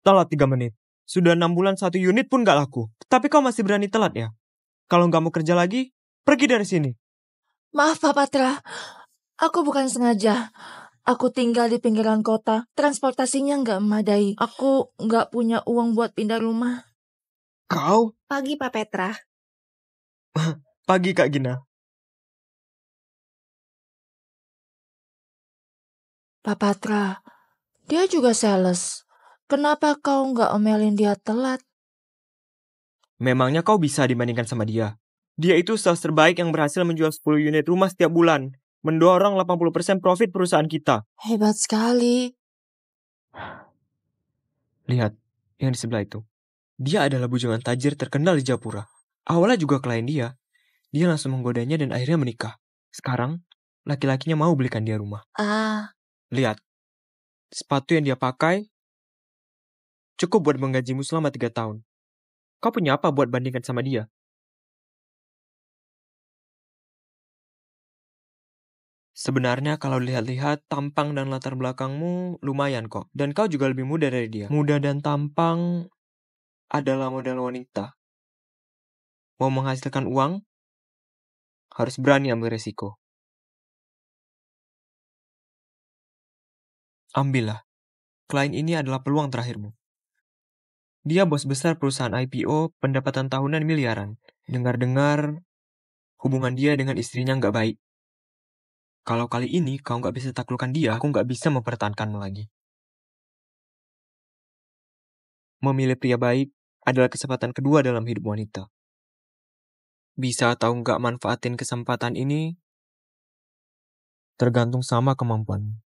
Telat 3 menit. Sudah 6 bulan 1 unit pun gak laku. Tapi kau masih berani telat ya? Kalau gak mau kerja lagi, pergi dari sini. Maaf Pak Patra, aku bukan sengaja. Aku tinggal di pinggiran kota, transportasinya nggak memadai. Aku nggak punya uang buat pindah rumah. Kau? Pagi Pak Petra. Pagi Kak Gina. Pak Patra, dia juga sales. Kenapa kau nggak omelin dia telat? Memangnya kau bisa dibandingkan sama dia? Dia itu sales terbaik yang berhasil menjual 10 unit rumah setiap bulan. Mendorong 80% profit perusahaan kita. Hebat sekali. Lihat, yang di sebelah itu. Dia adalah bujangan tajir terkenal di Japura. Awalnya juga klien dia. Dia langsung menggodanya dan akhirnya menikah. Sekarang, laki-lakinya mau belikan dia rumah. Lihat, sepatu yang dia pakai cukup buat menggajimu selama 3 tahun. Kau punya apa buat bandingkan sama dia? Sebenarnya kalau lihat-lihat, tampang dan latar belakangmu lumayan kok. Dan kau juga lebih muda dari dia. Muda dan tampang adalah modal wanita. Mau menghasilkan uang, harus berani ambil resiko. Ambillah. Klien ini adalah peluang terakhirmu. Dia bos besar perusahaan IPO, pendapatan tahunan miliaran. Dengar-dengar, hubungan dia dengan istrinya nggak baik. Kalau kali ini kau nggak bisa taklukkan dia, aku nggak bisa mempertahankanmu lagi. Memilih pria baik adalah kesempatan kedua dalam hidup wanita. Bisa atau nggak manfaatin kesempatan ini, tergantung sama kemampuan.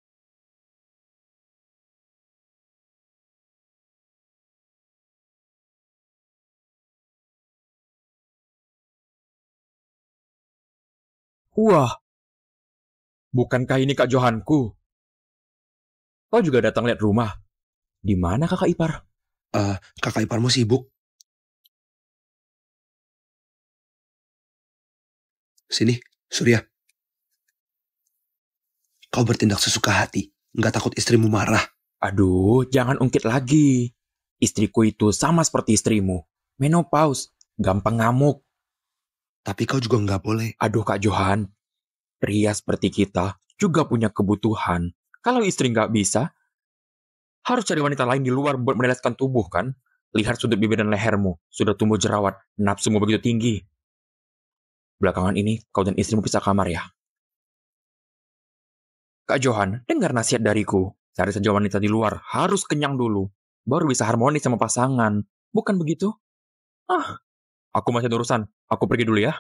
Wah, bukankah ini Kak Johanku? Kau juga datang lihat rumah. Di mana kakak ipar? Kakak iparmu sibuk. Sini, Surya. Kau bertindak sesuka hati. Nggak takut istrimu marah. Aduh, jangan ungkit lagi. Istriku itu sama seperti istrimu. Menopause, gampang ngamuk. Tapi kau juga nggak boleh. Aduh Kak Johan, pria seperti kita juga punya kebutuhan. Kalau istri nggak bisa, harus cari wanita lain di luar buat menelaskan tubuh kan? Lihat sudut bibir dan lehermu, sudah tumbuh jerawat, nafsumu begitu tinggi. Belakangan ini, kau dan istrimu pisah kamar ya? Kak Johan, dengar nasihat dariku. Cari saja wanita di luar, harus kenyang dulu. Baru bisa harmonis sama pasangan. Bukan begitu? Aku masih ada urusan. Aku pergi dulu ya.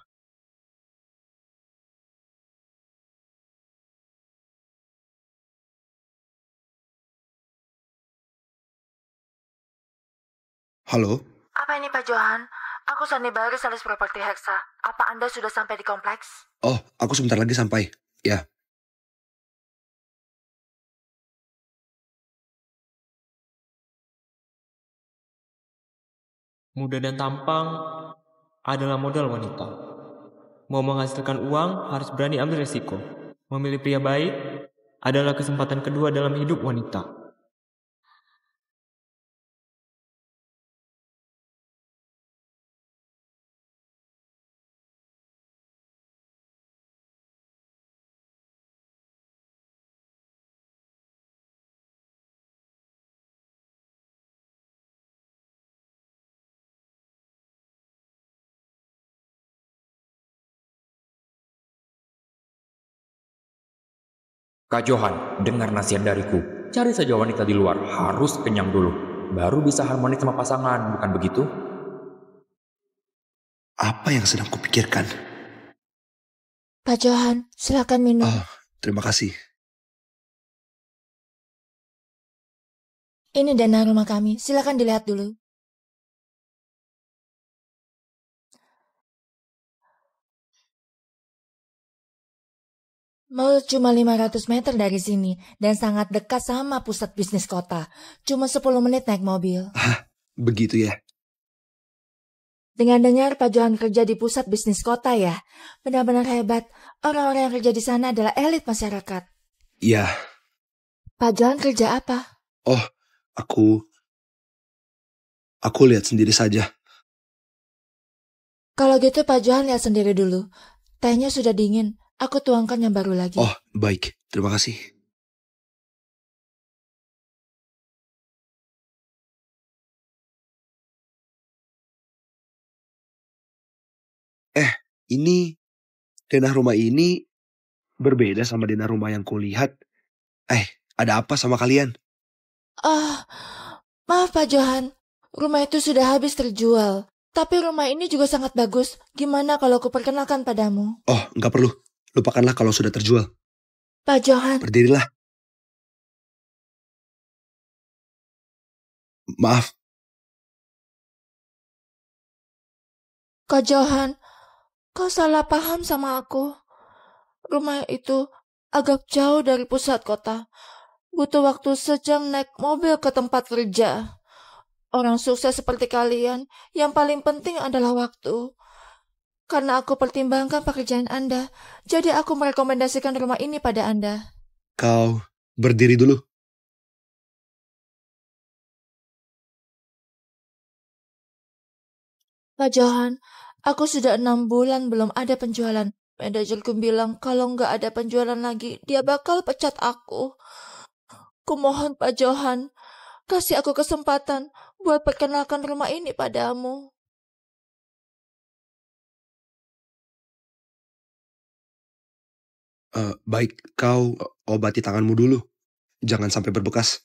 Halo? Apa ini Pak Johan? Aku Sani Bari, sales properti Hexa. Apa Anda sudah sampai di kompleks? Oh, aku sebentar lagi sampai. Ya. Muda dan tampang adalah modal wanita. Mau menghasilkan uang, harus berani ambil resiko. Memilih pria baik adalah kesempatan kedua dalam hidup wanita. Kak Johan, dengar nasihat dariku. Cari saja wanita di luar, harus kenyang dulu. Baru bisa harmonis sama pasangan, bukan begitu? Apa yang sedang kupikirkan? Pak Johan, silakan minum. Oh, terima kasih. Ini dana rumah kami, silakan dilihat dulu. Mall cuma 500 meter dari sini dan sangat dekat sama pusat bisnis kota. Cuma 10 menit naik mobil. Begitu ya? Dengar-dengar Pak Johan kerja di pusat bisnis kota ya. Benar-benar hebat. Orang-orang yang kerja di sana adalah elit masyarakat. Iya. Pak Johan kerja apa? Oh, aku Aku lihat sendiri saja. Kalau gitu Pak Johan lihat sendiri dulu. Tehnya sudah dingin. Aku tuangkan yang baru lagi. Oh, baik. Terima kasih. Ini denah rumah ini berbeda sama denah rumah yang kulihat. Ada apa sama kalian? Ah, maaf Pak Johan. Rumah itu sudah habis terjual. Tapi rumah ini juga sangat bagus. Gimana kalau aku perkenalkan padamu? Oh, nggak perlu. Lupakanlah kalau sudah terjual. Pak Johan, Berdirilah. Maaf, Kak Johan, kau salah paham sama aku. Rumah itu agak jauh dari pusat kota. Butuh waktu sejam naik mobil ke tempat kerja. Orang sukses seperti kalian, yang paling penting adalah waktu. Karena aku pertimbangkan pekerjaan Anda, jadi aku merekomendasikan rumah ini pada Anda. kau berdiri dulu. Pak Johan, aku sudah 6 bulan belum ada penjualan. Manajerku bilang kalau nggak ada penjualan lagi, dia bakal pecat aku. Kumohon Pak Johan, kasih aku kesempatan buat perkenalkan rumah ini padamu. Baik, kau obati tanganmu dulu. Jangan sampai berbekas.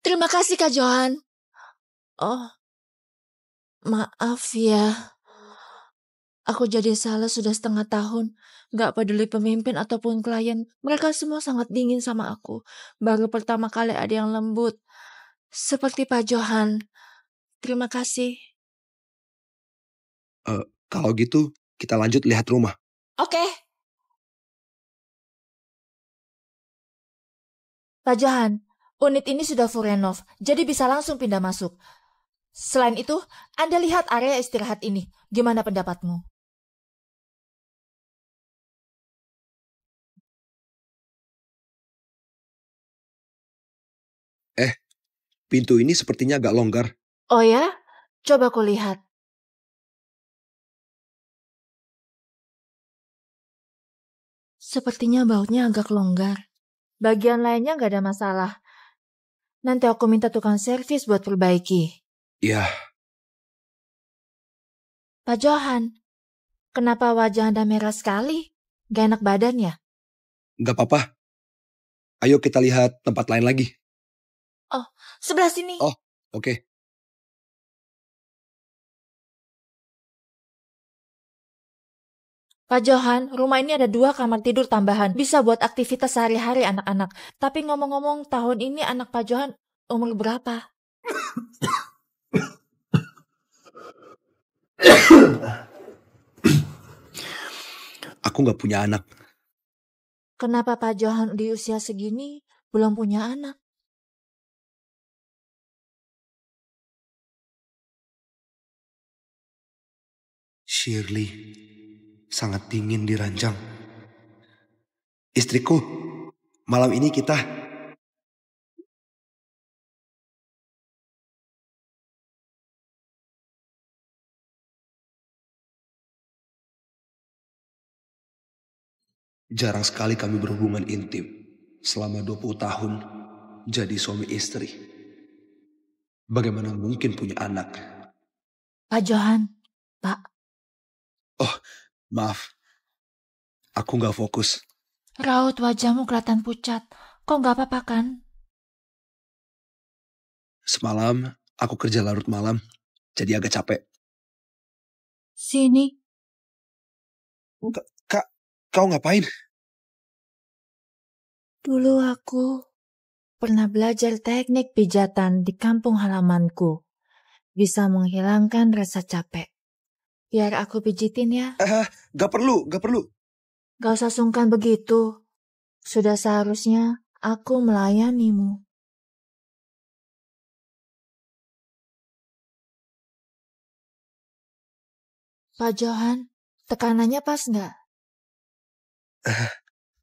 Terima kasih Kak Johan. Oh, maaf ya. Aku jadi salah sudah 1/2 tahun. Gak peduli pemimpin ataupun klien. Mereka semua sangat dingin sama aku. Baru pertama kali ada yang lembut. Seperti Pak Johan. Terima kasih. Kalau gitu, kita lanjut lihat rumah. Oke. Pak Johan, unit ini sudah full renov. Jadi bisa langsung pindah masuk. Selain itu, Anda lihat area istirahat ini. Gimana pendapatmu? Pintu ini sepertinya agak longgar. Oh ya? Coba aku lihat. Sepertinya bautnya agak longgar. Bagian lainnya nggak ada masalah. Nanti aku minta tukang servis buat perbaiki. Ya, Pak Johan, kenapa wajah Anda merah sekali? Gak enak badan ya? nggak apa-apa. Ayo kita lihat tempat lain lagi. Sebelah sini. Oh, oke. Pak Johan, rumah ini ada 2 kamar tidur tambahan. Bisa buat aktivitas sehari-hari anak-anak. Tapi ngomong-ngomong, tahun ini anak Pak Johan umur berapa? Aku nggak punya anak. Kenapa Pak Johan di usia segini belum punya anak? Shirley, sangat dingin di ranjang. Istriku, malam ini kita... Jarang sekali kami berhubungan intim. Selama 20 tahun, jadi suami istri. Bagaimana mungkin punya anak? Pak Johan, Pak, Maaf, aku nggak fokus. raut wajahmu kelihatan pucat. Kok nggak apa-apa kan? Semalam, aku kerja larut malam, jadi agak capek. Sini, Kak, kau ngapain? dulu aku pernah belajar teknik pijatan di kampung halamanku. Bisa menghilangkan rasa capek. Biar aku pijitin ya. Gak perlu. Gak usah sungkan begitu. Sudah seharusnya aku melayanimu. Pak Johan, tekanannya pas nggak?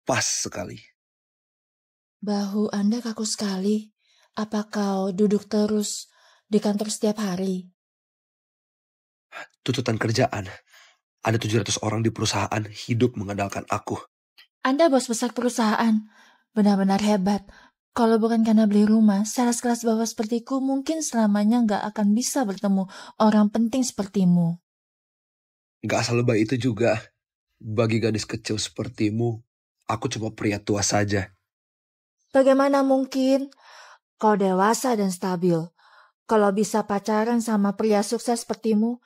Pas sekali. Bahu Anda kaku sekali. Apa kau duduk terus di kantor setiap hari. Tuntutan kerjaan. Ada 700 orang di perusahaan hidup mengandalkan aku. Anda bos besar perusahaan. Benar-benar hebat. Kalau bukan karena beli rumah, sales kelas bawah sepertiku mungkin selamanya nggak akan bisa bertemu orang penting sepertimu. Gak asal lebay itu juga. Bagi gadis kecil sepertimu, aku cuma pria tua saja. Bagaimana mungkin? Kau dewasa dan stabil. Kalau bisa pacaran sama pria sukses sepertimu,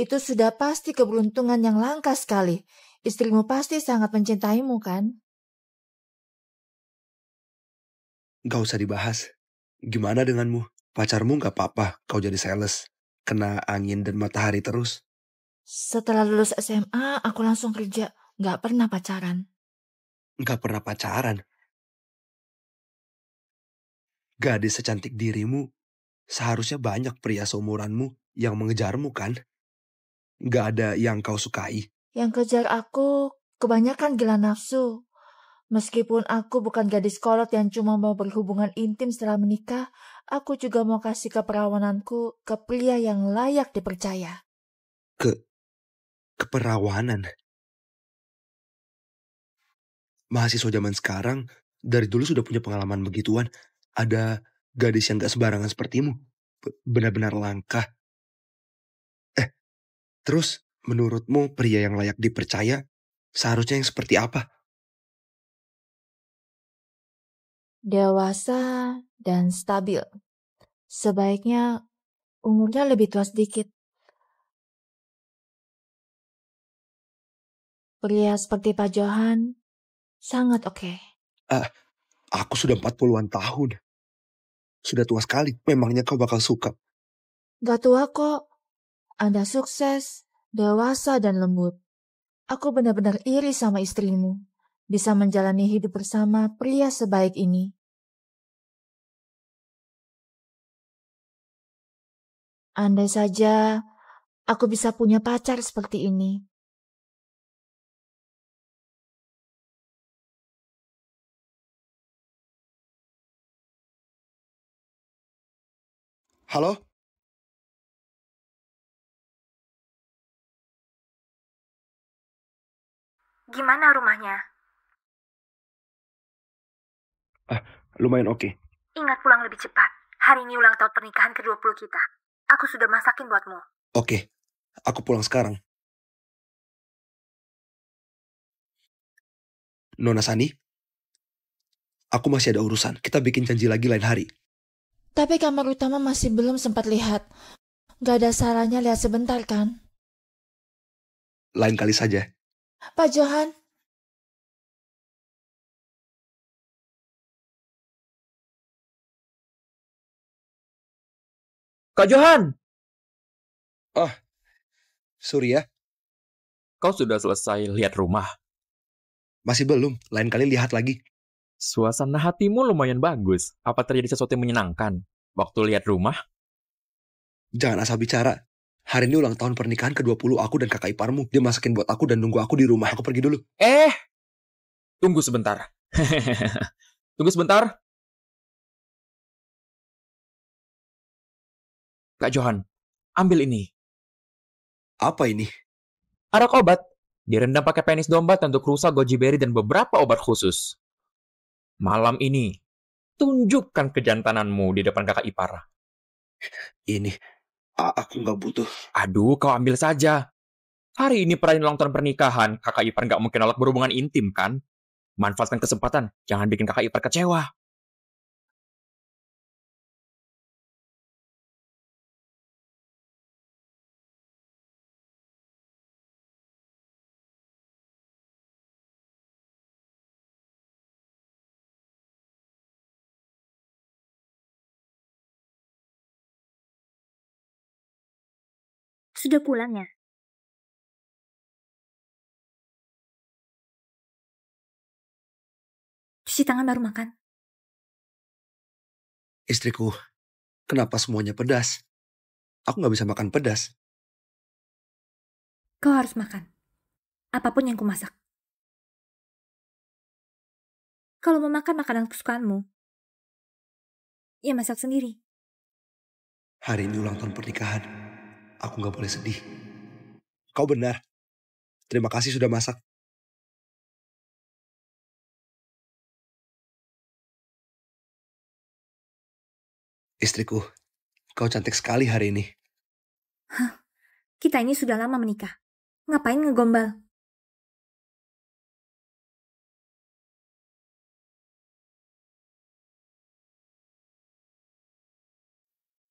itu sudah pasti keberuntungan yang langka sekali. Istrimu pasti sangat mencintaimu, kan? Gak usah dibahas. Gimana denganmu? Pacarmu gak apa-apa kau jadi sales. Kena angin dan matahari terus. Setelah lulus SMA, aku langsung kerja. Gak pernah pacaran. Gak pernah pacaran. Gadis secantik dirimu, seharusnya banyak pria seumuranmu yang mengejarmu kan? Gak ada yang kau sukai. Yang kejar aku kebanyakan gila nafsu. Meskipun aku bukan gadis kolot yang cuma mau berhubungan intim setelah menikah, aku juga mau kasih keperawananku ke pria yang layak dipercaya. Keperawanan. Mahasiswa zaman sekarang, dari dulu sudah punya pengalaman begituan. Ada gadis yang gak sembarangan sepertimu. Benar-benar langka. Terus, menurutmu pria yang layak dipercaya, seharusnya yang seperti apa? Dewasa dan stabil. Sebaiknya umurnya lebih tua sedikit. Pria seperti Pak Johan sangat oke. Aku sudah 40-an tahun. Sudah tua sekali. Memangnya kau bakal suka? Gak tua kok. Anda sukses, dewasa dan lembut. Aku benar-benar iri sama istrimu. Bisa menjalani hidup bersama pria sebaik ini. Andai saja aku bisa punya pacar seperti ini. Halo? Gimana rumahnya? Lumayan oke. Ingat pulang lebih cepat. Hari ini ulang tahun pernikahan ke-20 kita. Aku sudah masakin buatmu. Oke, aku pulang sekarang. Nona Sani, aku masih ada urusan. Kita bikin janji lagi lain hari. Tapi kamar utama masih belum sempat lihat. Gak ada salahnya lihat sebentar kan? Lain kali saja. Pak Johan, Kak Johan, Surya, kau sudah selesai lihat rumah. masih belum. Lain kali lihat lagi. Suasana hatimu lumayan bagus. Apa terjadi sesuatu yang menyenangkan waktu lihat rumah? Jangan asal bicara. Hari ini ulang tahun pernikahan ke-20 aku dan kakak iparmu. Dia masakin buat aku dan nunggu aku di rumah. Aku pergi dulu. Tunggu sebentar. Tunggu sebentar. Kak Johan, ambil ini. Apa ini? Arak obat. Direndam pakai penis domba, tentu rusa, goji berry, dan beberapa obat khusus. Malam ini, tunjukkan kejantananmu di depan kakak ipar. Ini. Aku nggak butuh. Aduh, kau ambil saja. Hari ini perayaan ulang tahun pernikahan. Kakak ipar nggak mungkin nolak berhubungan intim, kan? Manfaatkan kesempatan. Jangan bikin kakak ipar kecewa. Sudah pulang ya? Cuci tangan baru makan. Istriku, kenapa semuanya pedas? Aku nggak bisa makan pedas. Kau harus makan. Apapun yang kumasak. Kalau mau makan makanan kesukaanmu, ya masak sendiri. Hari ini ulang tahun pernikahan. Aku gak boleh sedih. Kau benar. Terima kasih sudah masak. Istriku, kau cantik sekali hari ini. Kita ini sudah lama menikah. Ngapain ngegombal?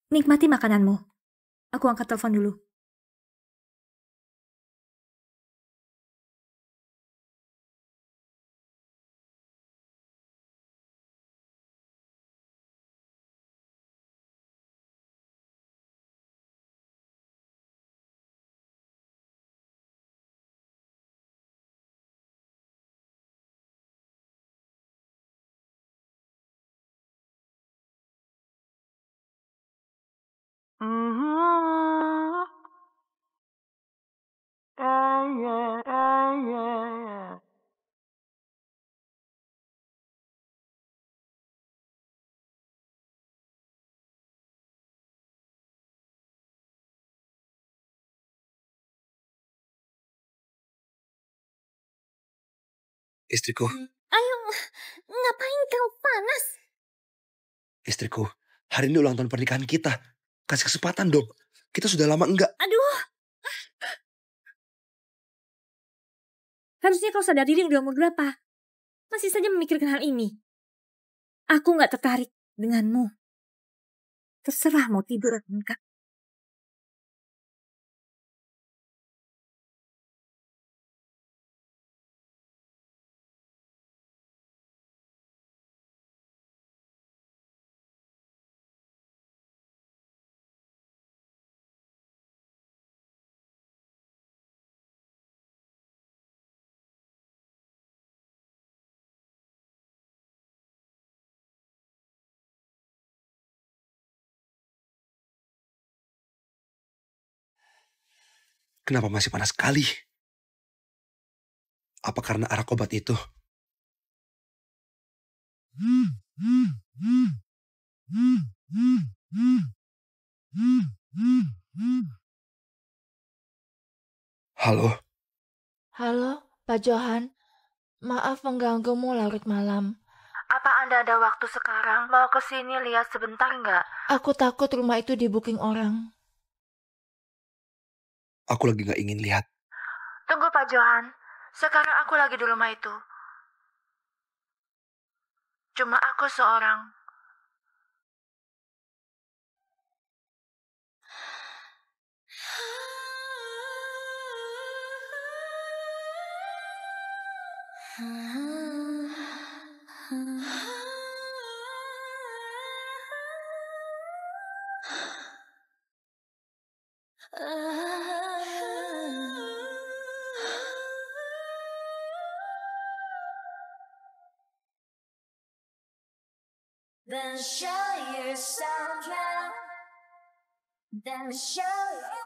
Nikmati makananmu. Aku angkat telepon dulu. Istriku, Ayo, ngapain kau panas? istriku, hari ini ulang tahun pernikahan kita. Kasih kesempatan dong. Kita sudah lama enggak. Aduh. Harusnya kau sadar diri udah umur berapa. Masih saja memikirkan hal ini. Aku gak tertarik denganmu. Terserah mau tidur atau enggak. Kenapa masih panas sekali? Apa karena arak obat itu? Halo, Halo, Pak Johan. Maaf mengganggumu larut malam. Apa Anda ada waktu sekarang? Mau ke sini lihat sebentar nggak? Aku takut rumah itu di-booking orang. aku lagi gak ingin lihat. Tunggu Pak Johan. Sekarang aku lagi di rumah itu. Cuma aku seorang.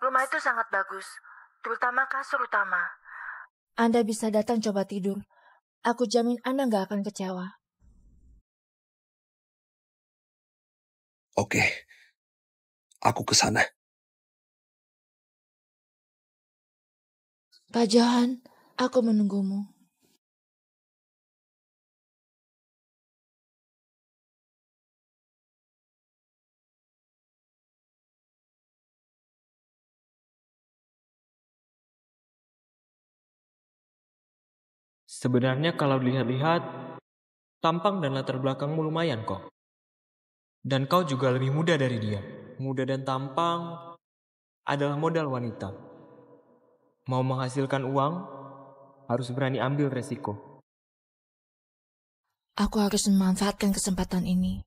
Rumah itu sangat bagus, terutama kasur utama. Anda bisa datang coba tidur. Aku jamin Anda nggak akan kecewa. Oke, aku ke sana. Pak Johan, aku menunggumu. Sebenarnya kalau dilihat-lihat, tampang dan latar belakangmu lumayan kok. Dan kau juga lebih muda dari dia. Muda dan tampang adalah modal wanita. Mau menghasilkan uang, harus berani ambil resiko. Aku harus memanfaatkan kesempatan ini.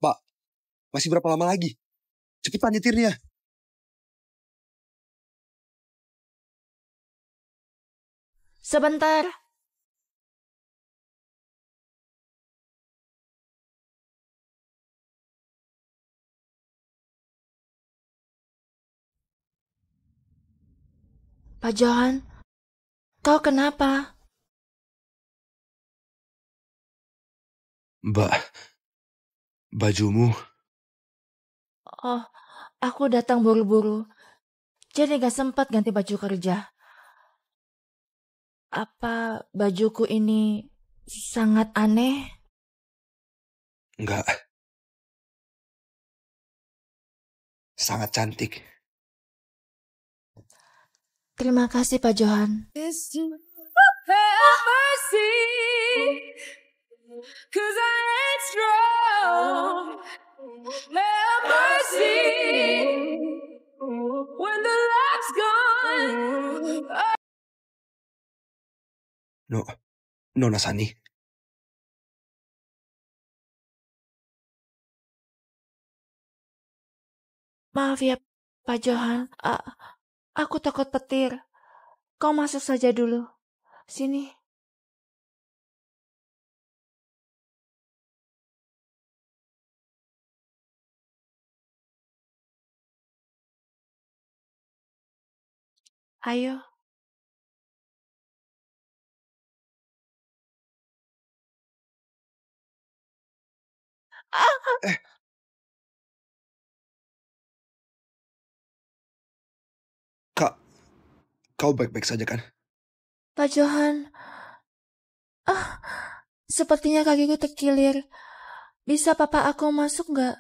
Pak, masih berapa lama lagi? Cepetan nyetirnya. Sebentar. Pak Johan, kau kenapa? Mbak, bajumu. Oh, aku datang buru-buru. Jadi gak sempat ganti baju kerja. Apa bajuku ini sangat aneh? Enggak. Sangat cantik. Terima kasih Pak Johan. Nona Sani. Maaf ya Pak Johan, aku takut petir. Kau masuk saja dulu. Sini. Ayo. Kak, kau baik-baik saja kan? Pak Johan. Sepertinya kakiku terkilir. Bisa papa aku masuk nggak?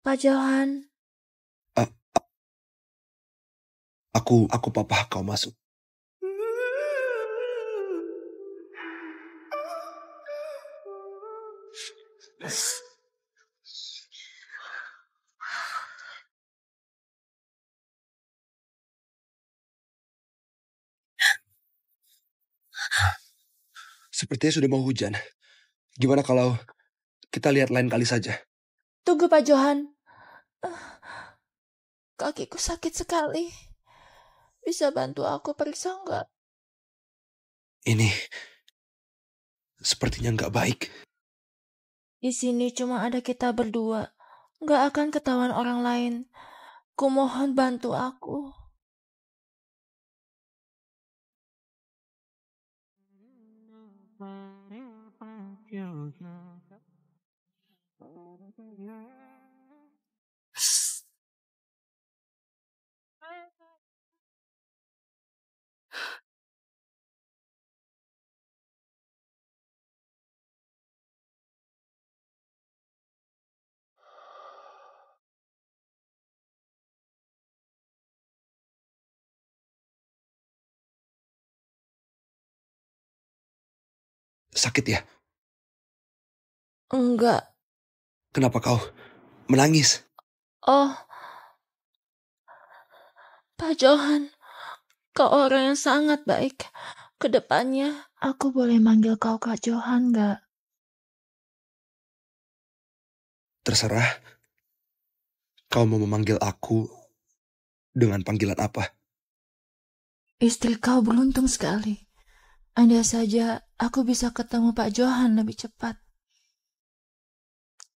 Pak Johan. Aku papa kau masuk. Sepertinya sudah mau hujan. Gimana kalau kita lihat lain kali saja? Tunggu Pak Johan. Kakiku sakit sekali. Bisa bantu aku periksa nggak? Ini sepertinya nggak baik. Di sini cuma ada kita berdua. Nggak akan ketahuan orang lain. Kumohon bantu aku. Sakit ya? Enggak. Kenapa kau menangis? Oh, Pak Johan, kau orang yang sangat baik. Kedepannya, aku boleh manggil kau Kak Johan nggak? Terserah. Kau mau memanggil aku dengan panggilan apa? Istri kau beruntung sekali. Andai saja aku bisa ketemu Pak Johan lebih cepat.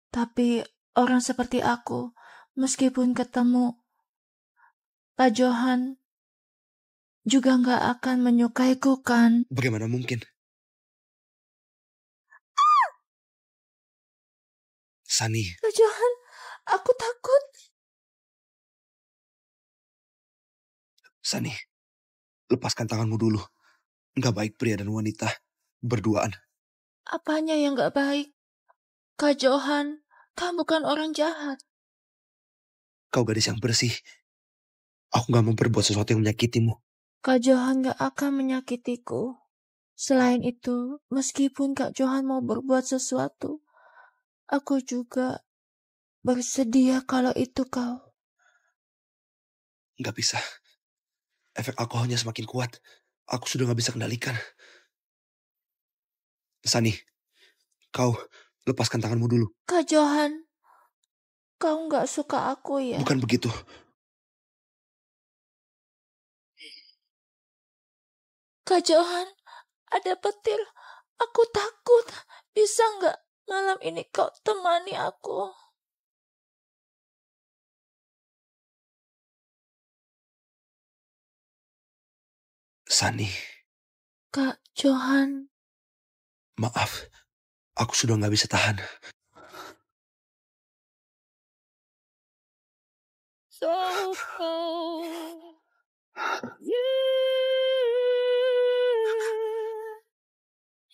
Tapi orang seperti aku, meskipun ketemu Pak Johan, juga nggak akan menyukaiku kan? Bagaimana mungkin? Sani, Pak Johan, aku takut. Sani, lepaskan tanganmu dulu. Nggak baik pria dan wanita berduaan. Apanya yang nggak baik? Kak Johan, kamu bukan orang jahat. Kau gadis yang bersih. Aku nggak mau berbuat sesuatu yang menyakitimu. Kak Johan nggak akan menyakitiku. Selain itu, meskipun Kak Johan mau berbuat sesuatu, aku juga bersedia kalau itu kau. Nggak bisa. Efek alkoholnya semakin kuat. Aku sudah nggak bisa kendalikan. Sani, Kau lepaskan tanganmu dulu. Kak Johan, kau nggak suka aku ya? Bukan begitu. Kak Johan, ada petir. Aku takut. Bisa nggak malam ini kau temani aku? Sani, Kak Johan, maaf. Aku sudah nggak bisa tahan. So cold.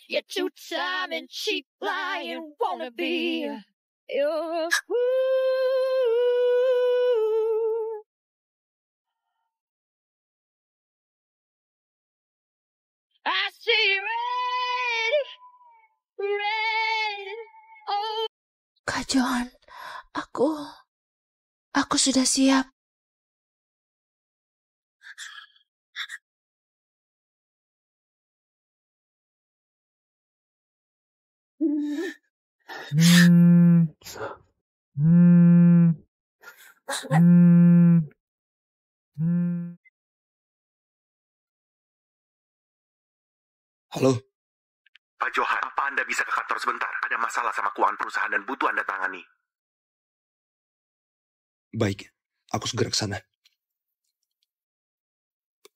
You're too time and cheap lying wanna be. You're a fool. I see red, red. Oh. Kak Johan, aku sudah siap. Halo, Pak Johan, apa Anda bisa ke kantor sebentar? Ada masalah sama keuangan perusahaan dan butuh Anda tangani. baik. Aku segera ke sana.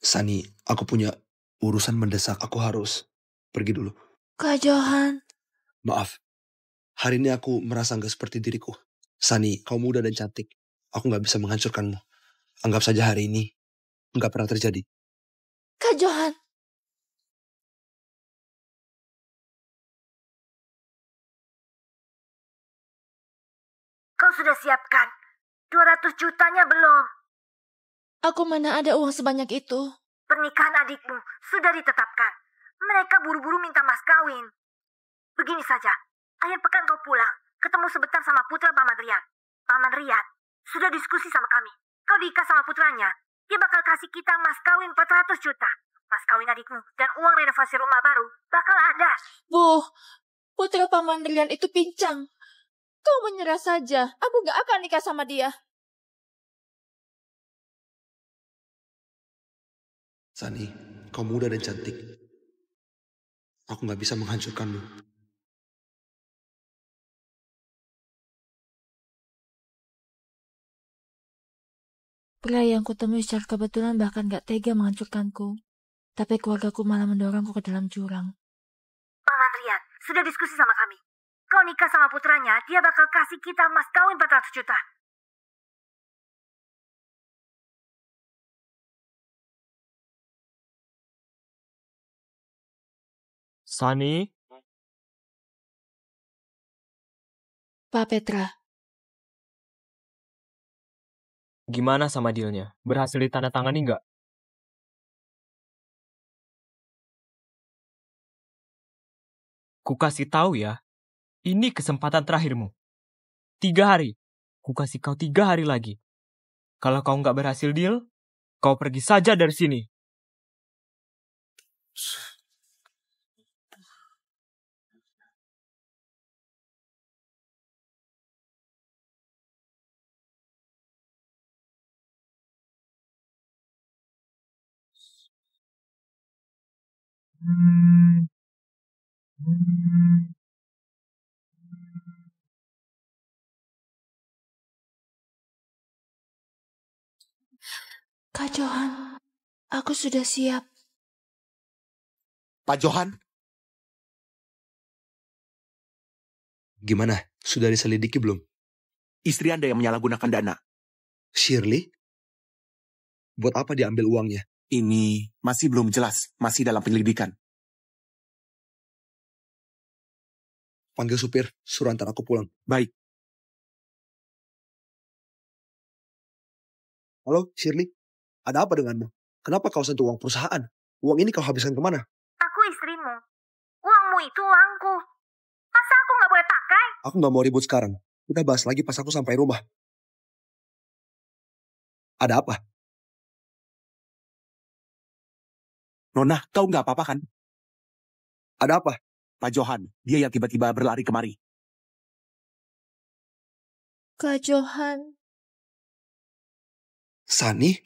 Sani, aku punya urusan mendesak. Aku harus pergi dulu. Kak Johan, Maaf. Hari ini aku merasa nggak seperti diriku. Sani, kau muda dan cantik. Aku nggak bisa menghancurkanmu. Anggap saja hari ini nggak pernah terjadi. Kak Johan. Kau sudah siapkan 200 jutanya belum? Aku mana ada uang sebanyak itu. Pernikahan adikmu sudah ditetapkan. Mereka buru-buru minta mas kawin. Begini saja, akhir pekan kau pulang, ketemu sebentar sama putra Paman Rian. Paman Rian sudah diskusi sama kami. Kau diikat sama putranya, dia bakal kasih kita mas kawin 400 juta. Mas kawin adikmu dan uang renovasi rumah baru bakal ada. Bu, putra Paman Rian itu pincang. Kau menyerah saja. Aku gak akan nikah sama dia. Sani, kau muda dan cantik. Aku nggak bisa menghancurkanmu. Pria yang kutemui secara kebetulan bahkan gak tega menghancurkanku. Tapi keluargaku malah mendorongku ke dalam jurang. Paman Rian sudah diskusi sama kami. Kau nikah sama putranya, dia bakal kasih kita mas kawin 400 juta. Sani, Pak Petra, gimana sama dealnya? Berhasil ditandatangani nggak? Ku kasih tahu ya, ini kesempatan terakhirmu. 3 hari. Ku kasih kau 3 hari lagi. Kalau kau nggak berhasil deal, kau pergi saja dari sini. Kak Johan, aku sudah siap. Pak Johan, Gimana? Sudah diselidiki belum? istri Anda yang menyalahgunakan dana. Shirley? Buat apa dia ambil uangnya? Ini masih belum jelas, masih dalam penyelidikan. Panggil supir, suruh antar aku pulang. Baik. Halo, Shirley? Ada apa denganmu? Kenapa kau sentuh uang perusahaan? Uang ini kau habiskan kemana? Aku istrimu. Uangmu itu uangku. Masa aku nggak boleh pakai? Aku nggak mau ribut sekarang. Kita bahas lagi pas aku sampai rumah. Ada apa? Nona, kau nggak apa-apa kan? Ada apa? Pak Johan, dia yang tiba-tiba berlari kemari. Kak Johan, Sani?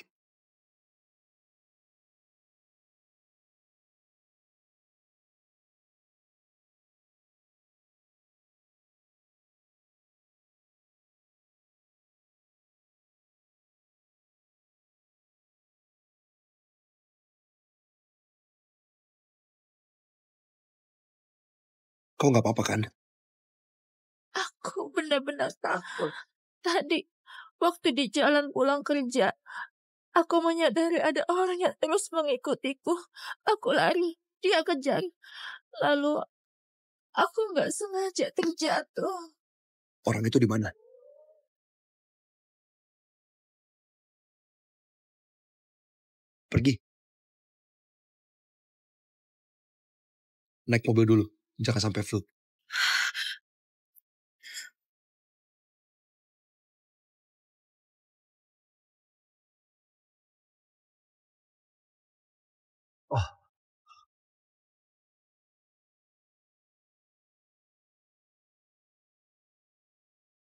Kau nggak apa-apa kan? aku benar-benar takut. Tadi, waktu di jalan pulang kerja, aku menyadari ada orang yang terus mengikutiku. Aku lari, dia kejar. Lalu, aku nggak sengaja terjatuh. Orang itu di mana? Pergi. Naik mobil dulu. Jangan sampai flu.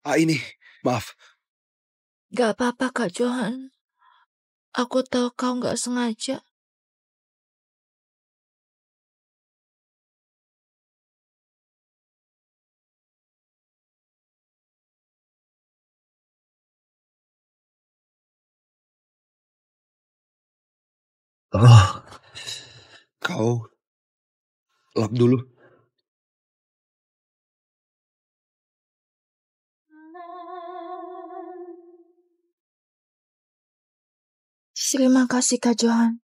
Oh, ini. Maaf. Gak apa-apa Kak Johan. Aku tahu kau nggak sengaja. Oh. Kau lap dulu. Terima kasih Kak Johan.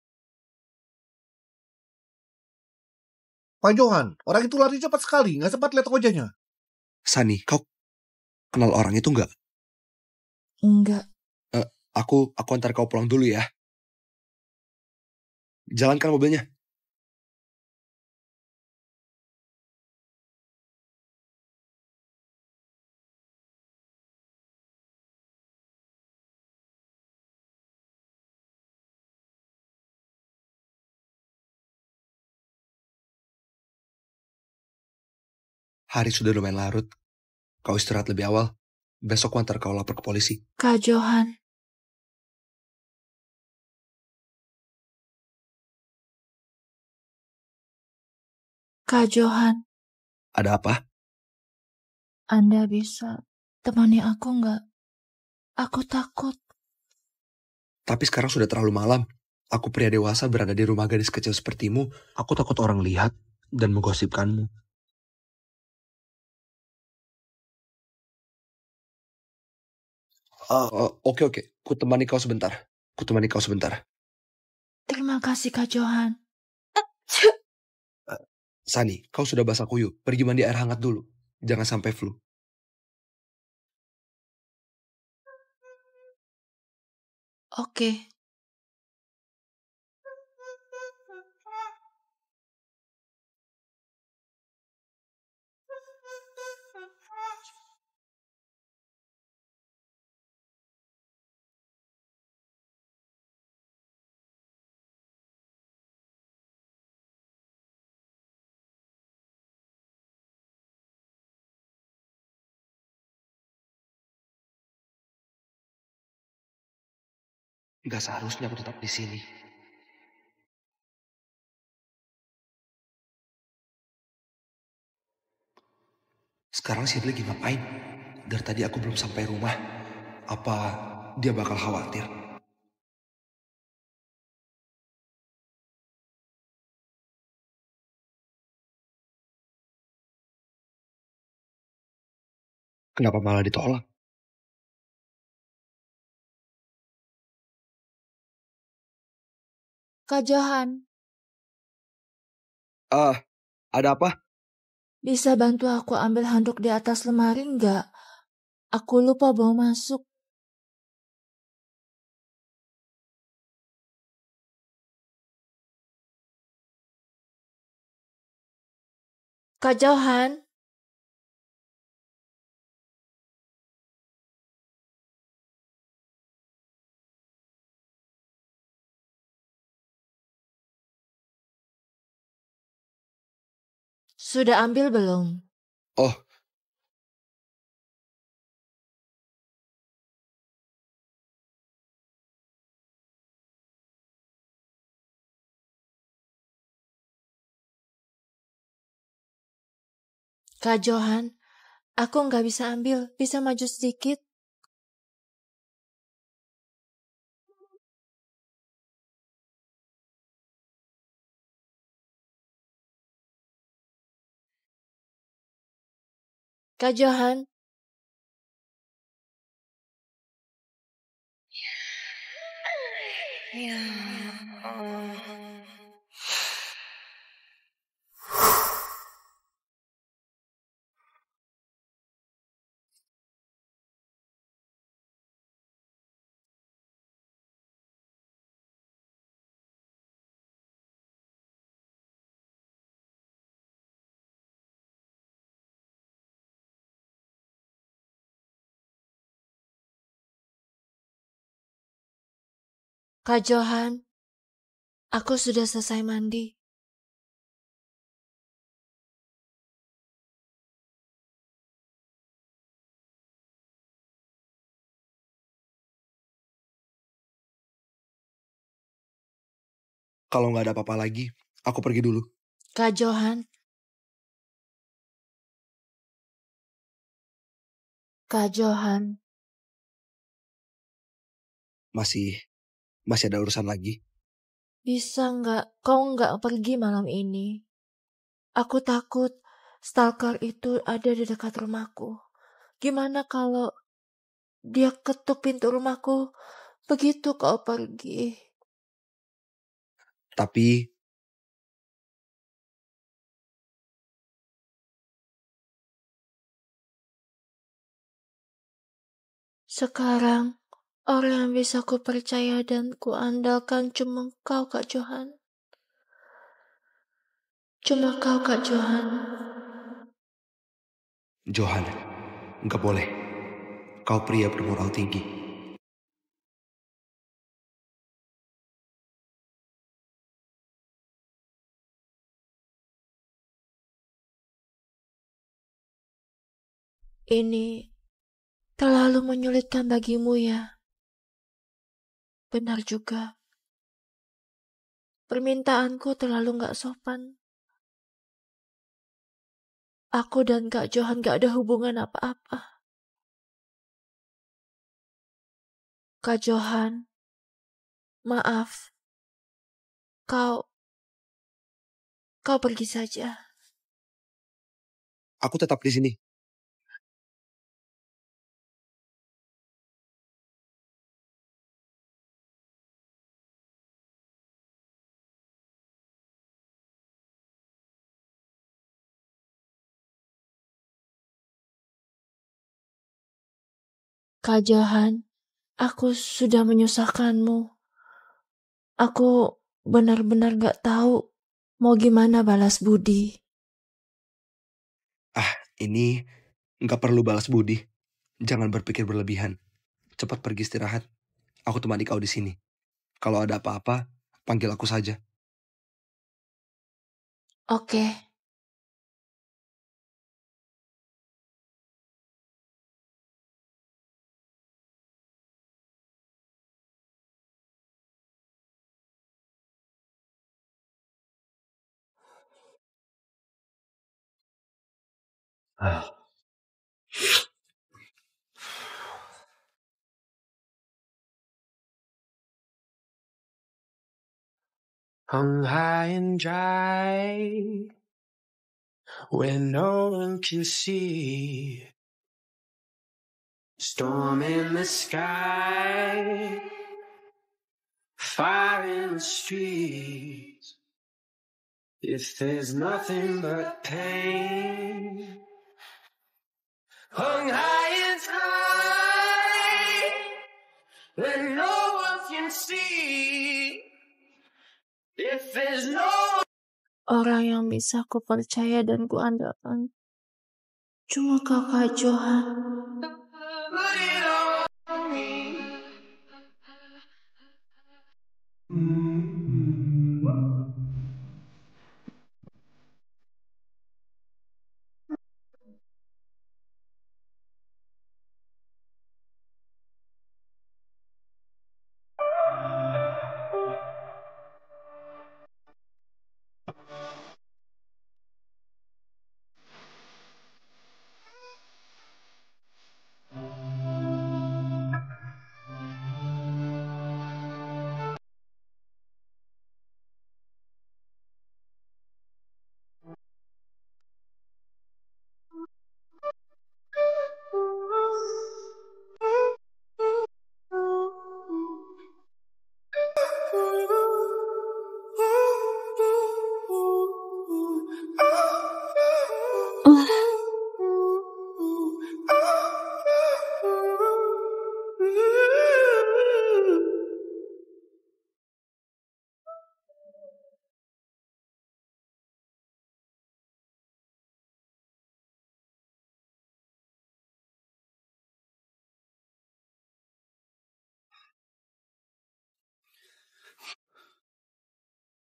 Pak Johan, orang itu lari cepat sekali, nggak sempat lihat wajahnya. Sani, kau kenal orang itu nggak? Enggak. Aku antar kau pulang dulu ya. Jalankan mobilnya. Hari sudah lumayan larut. Kau istirahat lebih awal. Besok aku antar kau lapor ke polisi. Kak Johan. Kak Johan, Ada apa? Anda bisa temani aku nggak? Aku takut. Tapi sekarang sudah terlalu malam. Aku pria dewasa berada di rumah gadis kecil sepertimu. Aku takut orang lihat dan menggosipkanmu. Oke. Ku temani kau sebentar. Terima kasih Kak Johan. Sani, kau sudah basah kuyup. Pergi mandi air hangat dulu. Jangan sampai flu. Oke. Gak seharusnya aku tetap di sini. Sekarang Shirley lagi ngapain? Dari tadi aku belum sampai rumah. Apa dia bakal khawatir? Kenapa malah ditolak? Kak Johan, Ada apa? bisa bantu aku ambil handuk di atas lemari nggak? Aku lupa bawa masuk. Kak Johan, sudah ambil belum? Oh, Kak Johan, aku nggak bisa ambil. Bisa maju sedikit? Kak Johan, Kak Johan, aku sudah selesai mandi. kalau nggak ada apa-apa lagi, aku pergi dulu. Kak Johan, Kak Johan, Masih ada urusan lagi. bisa nggak kau nggak pergi malam ini? Aku takut stalker itu ada di dekat rumahku. Gimana kalau dia ketuk pintu rumahku begitu kau pergi? Tapi Sekarang, orang yang bisa ku percaya dan ku andalkan cuma kau, Kak Johan. Cuma kau, Kak Johan. Johan, nggak boleh. Kau pria bermoral tinggi. Ini terlalu menyulitkan bagimu ya. Benar juga. Permintaanku terlalu gak sopan. Aku dan Kak Johan gak ada hubungan apa-apa. Kak Johan, maaf. Kau pergi saja. Aku tetap di sini. Kak Johan, aku sudah menyusahkanmu. Aku benar-benar gak tahu mau gimana balas budi. Ini nggak perlu balas budi. Jangan berpikir berlebihan. Cepat pergi istirahat. Aku temani kau di sini. Kalau ada apa-apa, panggil aku saja. Oke. Hung high and dry, where no one can see. Storm in the sky, fire in the streets. If there's nothing but pain, hung high and dry, where no one can see. If there's no Orang yang bisa ku percaya dan ku andalkan cuma kau, Kak Johan. put it on me.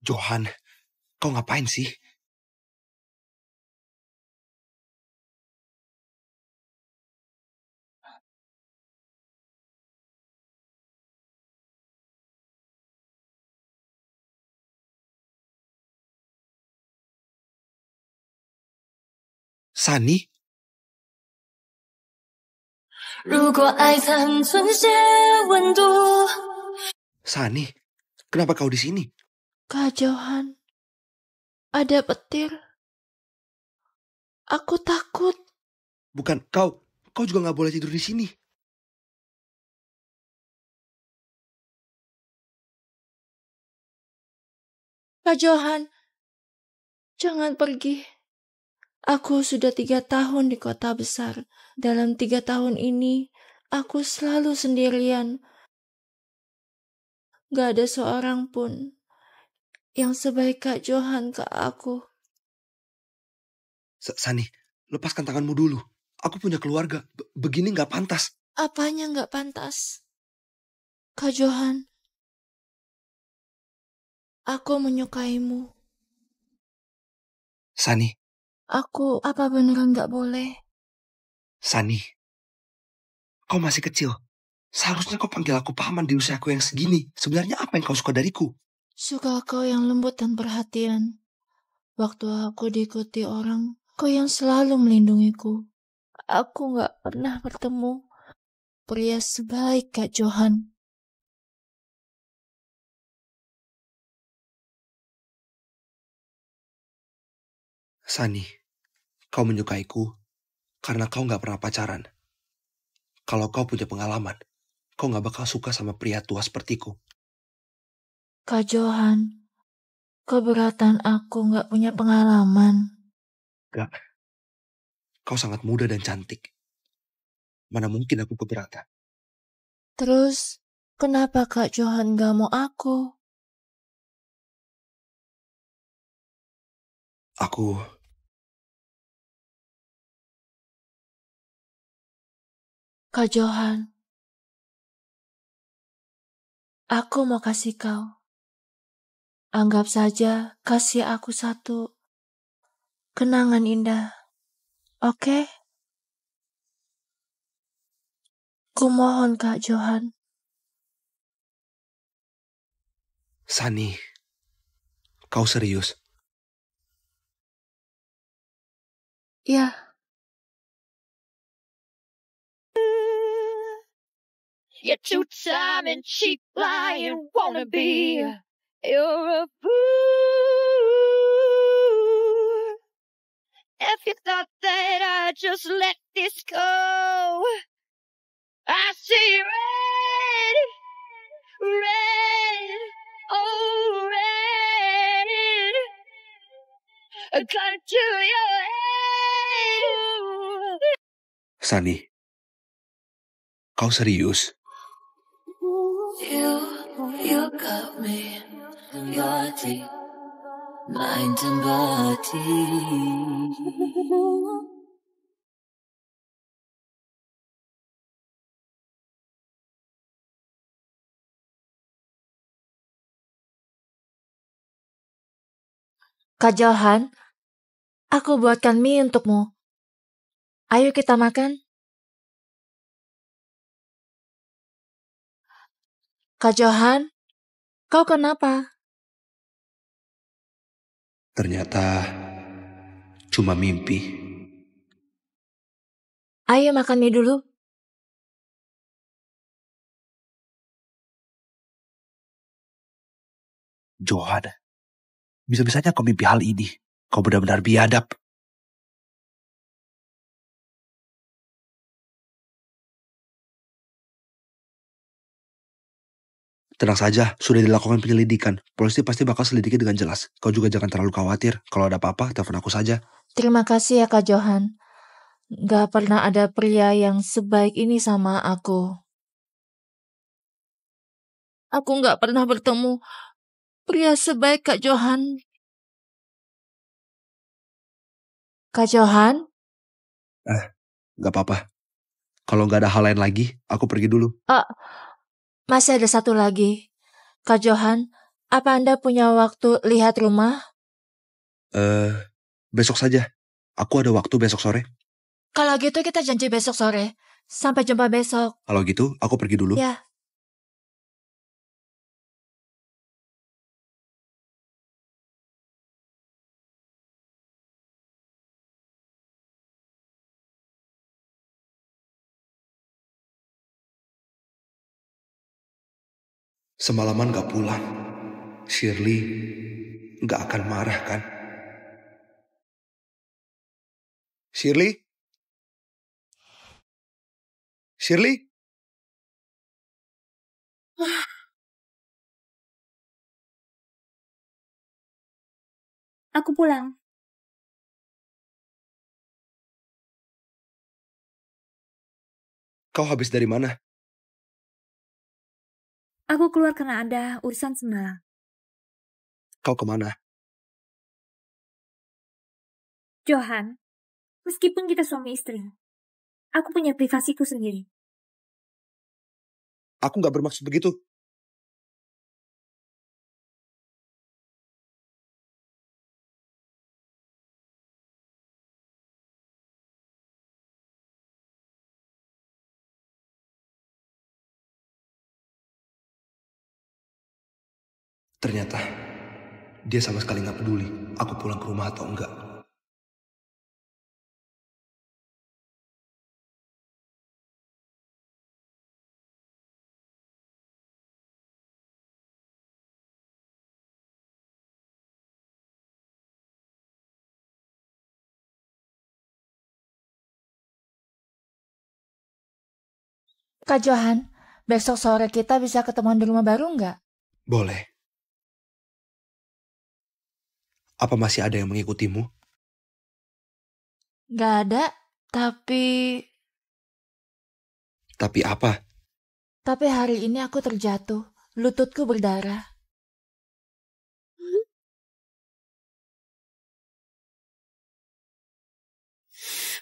Johan, kau ngapain sih? Sani? 如果爱残存些温度。 Sani, kenapa kau di sini? Kak Johan, ada petir. Aku takut. Bukan, kau juga nggak boleh tidur di sini. Kak Johan, jangan pergi. Aku sudah 3 tahun di kota besar. Dalam 3 tahun ini, aku selalu sendirian. Gak ada seorang pun yang sebaik Kak Johan ke aku. Sani, lepaskan tanganmu dulu. Aku punya keluarga. Begini nggak pantas. Apanya gak pantas? Kak Johan, aku menyukaimu. Sani, Aku apa beneran gak boleh? Sani, kau masih kecil. Seharusnya kau panggil aku paman di usiaku yang segini. Sebenarnya apa yang kau suka dariku? Suka kau yang lembut dan perhatian. Waktu aku diikuti orang, kau yang selalu melindungiku. Aku gak pernah bertemu pria sebaik Kak Johan. Sani, kau menyukaiku karena kau gak pernah pacaran. Kalau kau punya pengalaman, kau gak bakal suka sama pria tua sepertiku. Kak Johan, keberatan aku gak punya pengalaman. Gak. Kau sangat muda dan cantik. Mana mungkin aku keberatan. Terus, kenapa Kak Johan gak mau aku? Kak Johan, aku mau kasih kau. Anggap saja kasih aku satu kenangan indah. Oke? Kumohon Kak Johan. Sani, kau serius? Ya. You're two-time and cheap lying wannabe. You're a fool. If you thought that I'd just let this go, I see red, red, oh red. A gun to your head. Sani, kau serius? You got me, body, mind and body. Kak Johan, aku buatkan mie untukmu. Ayo kita makan. Kak Johan, kau kenapa? Ternyata cuma mimpi. Ayo makan mie dulu. Johan, bisa-bisanya kau mimpi hal ini. Kau benar-benar biadab. Tenang saja, sudah dilakukan penyelidikan. Polisi pasti bakal selidiki dengan jelas. Kau juga jangan terlalu khawatir. Kalau ada apa-apa, telepon aku saja. Terima kasih ya Kak Johan. Gak pernah ada pria yang sebaik ini sama aku. Aku gak pernah bertemu pria sebaik Kak Johan. Kak Johan? Gak apa-apa. Kalau gak ada hal lain lagi, aku pergi dulu. Masih ada satu lagi. Kak Johan, Apa Anda punya waktu lihat rumah? Besok saja. Aku ada waktu besok sore. Kalau gitu kita janji besok sore. Sampai jumpa besok. Kalau gitu, aku pergi dulu. Ya. Semalaman gak pulang. Shirley gak akan marah kan? Shirley? Shirley? Aku pulang. Kau habis dari mana? Aku keluar karena ada urusan semalam. Kau kemana? Johan, meskipun kita suami istri, aku punya privasiku sendiri. Aku gak bermaksud begitu. Ternyata dia sama sekali gak peduli aku pulang ke rumah atau enggak. Kak Johan, besok sore kita bisa ketemuan di rumah baru nggak? Boleh. Apa masih ada yang mengikutimu? Nggak ada, tapi... Tapi apa? Tapi hari ini aku terjatuh. Lututku berdarah.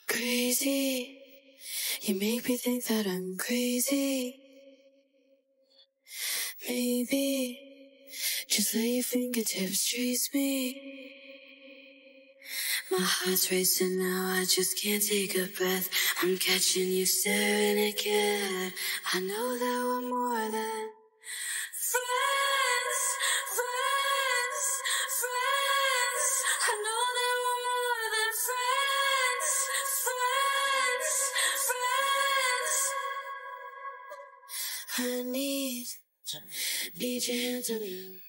Crazy, you make me think that I'm crazy. Maybe just let your fingertips trace me. My heart's racing now, I just can't take a breath. I'm catching you staring again. I know that we're more than friends, friends, friends. I know that we're more than friends, friends, friends. I need your hands on me.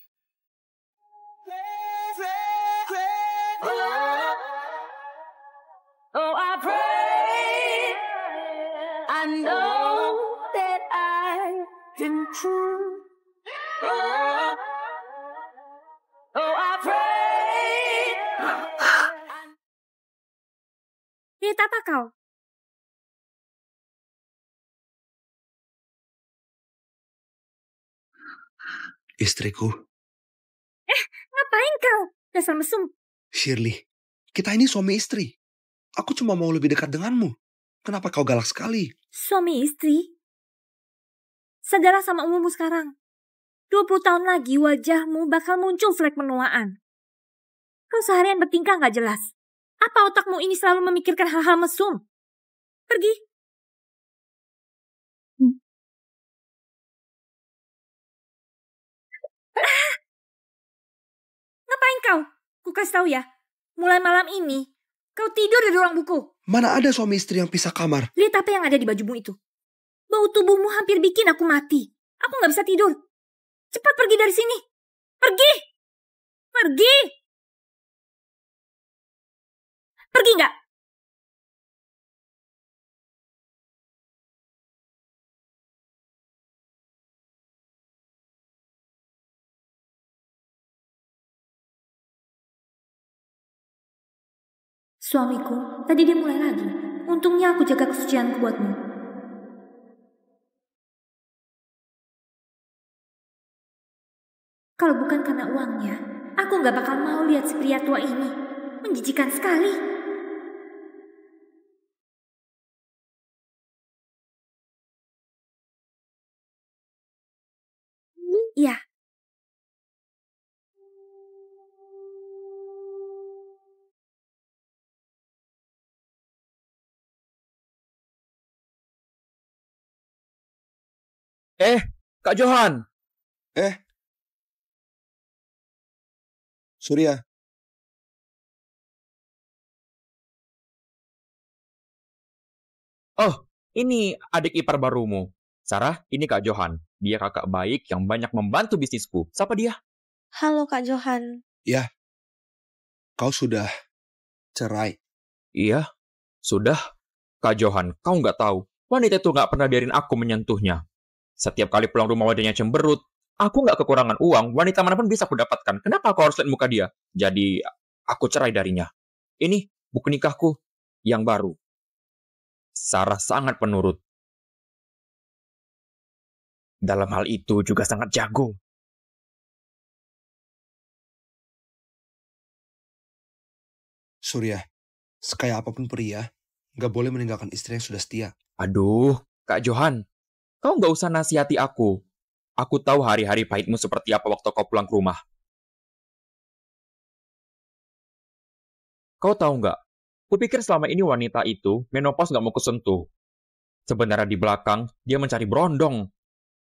Oh, I pray. I know that I can prove. Oh, I pray. Lihat apa kau? Istriku. Ngapain kau? Dasar mesum. Shirley, kita ini suami istri. Aku cuma mau lebih dekat denganmu. Kenapa kau galak sekali? Suami istri? Sadarlah sama umurmu sekarang. 20 tahun lagi wajahmu bakal muncul flek menuaan. Kau seharian bertingkah gak jelas. Apa otakmu ini selalu memikirkan hal-hal mesum? Pergi. Ngapain kau? Ku kasih tahu ya. Mulai malam ini, kau tidur di ruang buku. Mana ada suami istri yang pisah kamar? Lihat apa yang ada di bajumu itu. Bau tubuhmu hampir bikin aku mati. Aku gak bisa tidur. Cepat pergi dari sini. Pergi. Pergi. Pergi gak? Suamiku, tadi dia mulai lagi. Untungnya aku jaga kesucianku buatmu. Kalau bukan karena uangnya, aku gak bakal mau lihat si pria tua ini. Menjijikan sekali. Iya. Kak Johan. Surya. Oh, ini adik ipar barumu. Sarah, ini Kak Johan. Dia kakak baik yang banyak membantu bisnisku. Siapa dia? Halo Kak Johan. Ya, kau sudah cerai. Iya, sudah. Kak Johan, kau nggak tahu. Wanita itu nggak pernah biarin aku menyentuhnya. Setiap kali pulang rumah wajahnya cemberut. Aku nggak kekurangan uang, wanita manapun bisa aku dapatkan. Kenapa aku harus lihat muka dia? Jadi, aku cerai darinya. Ini buku nikahku yang baru. Sarah sangat penurut. Dalam hal itu juga sangat jago. Surya, sekaya apapun pria, nggak boleh meninggalkan istri yang sudah setia. Aduh, Kak Johan, kau nggak usah nasihati aku. Aku tahu hari-hari pahitmu seperti apa waktu kau pulang ke rumah. Kau tahu nggak? Kupikir selama ini wanita itu menopause nggak mau kusentuh. Sebenarnya di belakang, dia mencari berondong.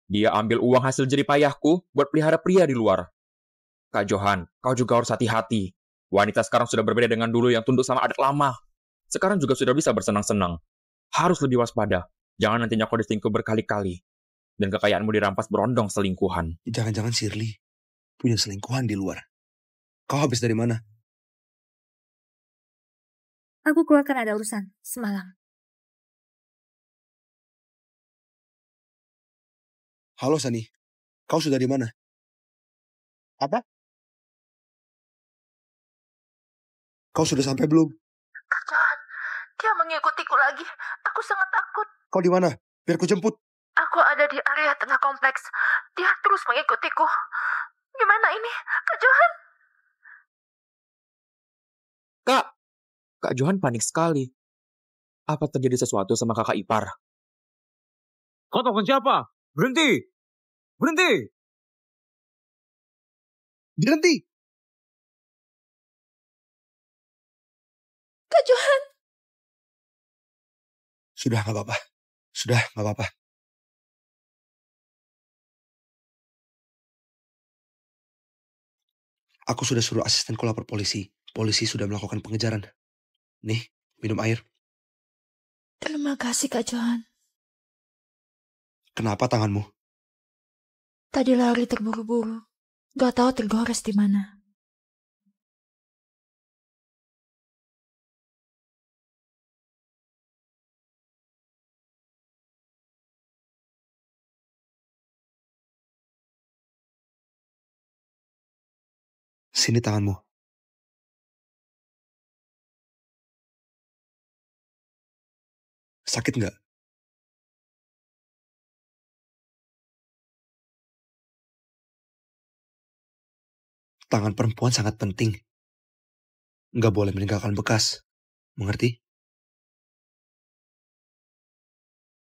Dia ambil uang hasil jeripayahku buat pelihara pria di luar. Kak Johan, kau juga harus hati-hati. Wanita sekarang sudah berbeda dengan dulu yang tunduk sama adat lama. Sekarang juga sudah bisa bersenang-senang. Harus lebih waspada. Jangan nantinya kau diselingkuh berkali-kali. Dan kekayaanmu dirampas berondong selingkuhan. Jangan-jangan Shirley punya selingkuhan di luar. Kau habis dari mana? Aku keluar karena ada urusan semalam. Halo Sani, kau sudah di mana? Apa? Kau sudah sampai belum? Kak Johan, dia mengikutiku lagi. Aku sangat takut. Kau di mana? Biar ku jemput. Aku ada di area tengah kompleks. Dia terus mengikutiku. Gimana ini, Kak Johan? Kak Johan panik sekali. Apa terjadi sesuatu sama kakak ipar? Kau telepon siapa? Berhenti! Berhenti! Berhenti! Kak Johan! Sudah, nggak apa-apa. Sudah, nggak apa-apa. Aku sudah suruh asistenku lapor polisi. Polisi sudah melakukan pengejaran. Nih, minum air. Terima kasih, Kak Johan. Kenapa tanganmu? Tadi lari terburu-buru. Gak tahu tergores di mana. Sini tanganmu. Sakit nggak? Tangan perempuan sangat penting. Nggak boleh meninggalkan bekas. Mengerti?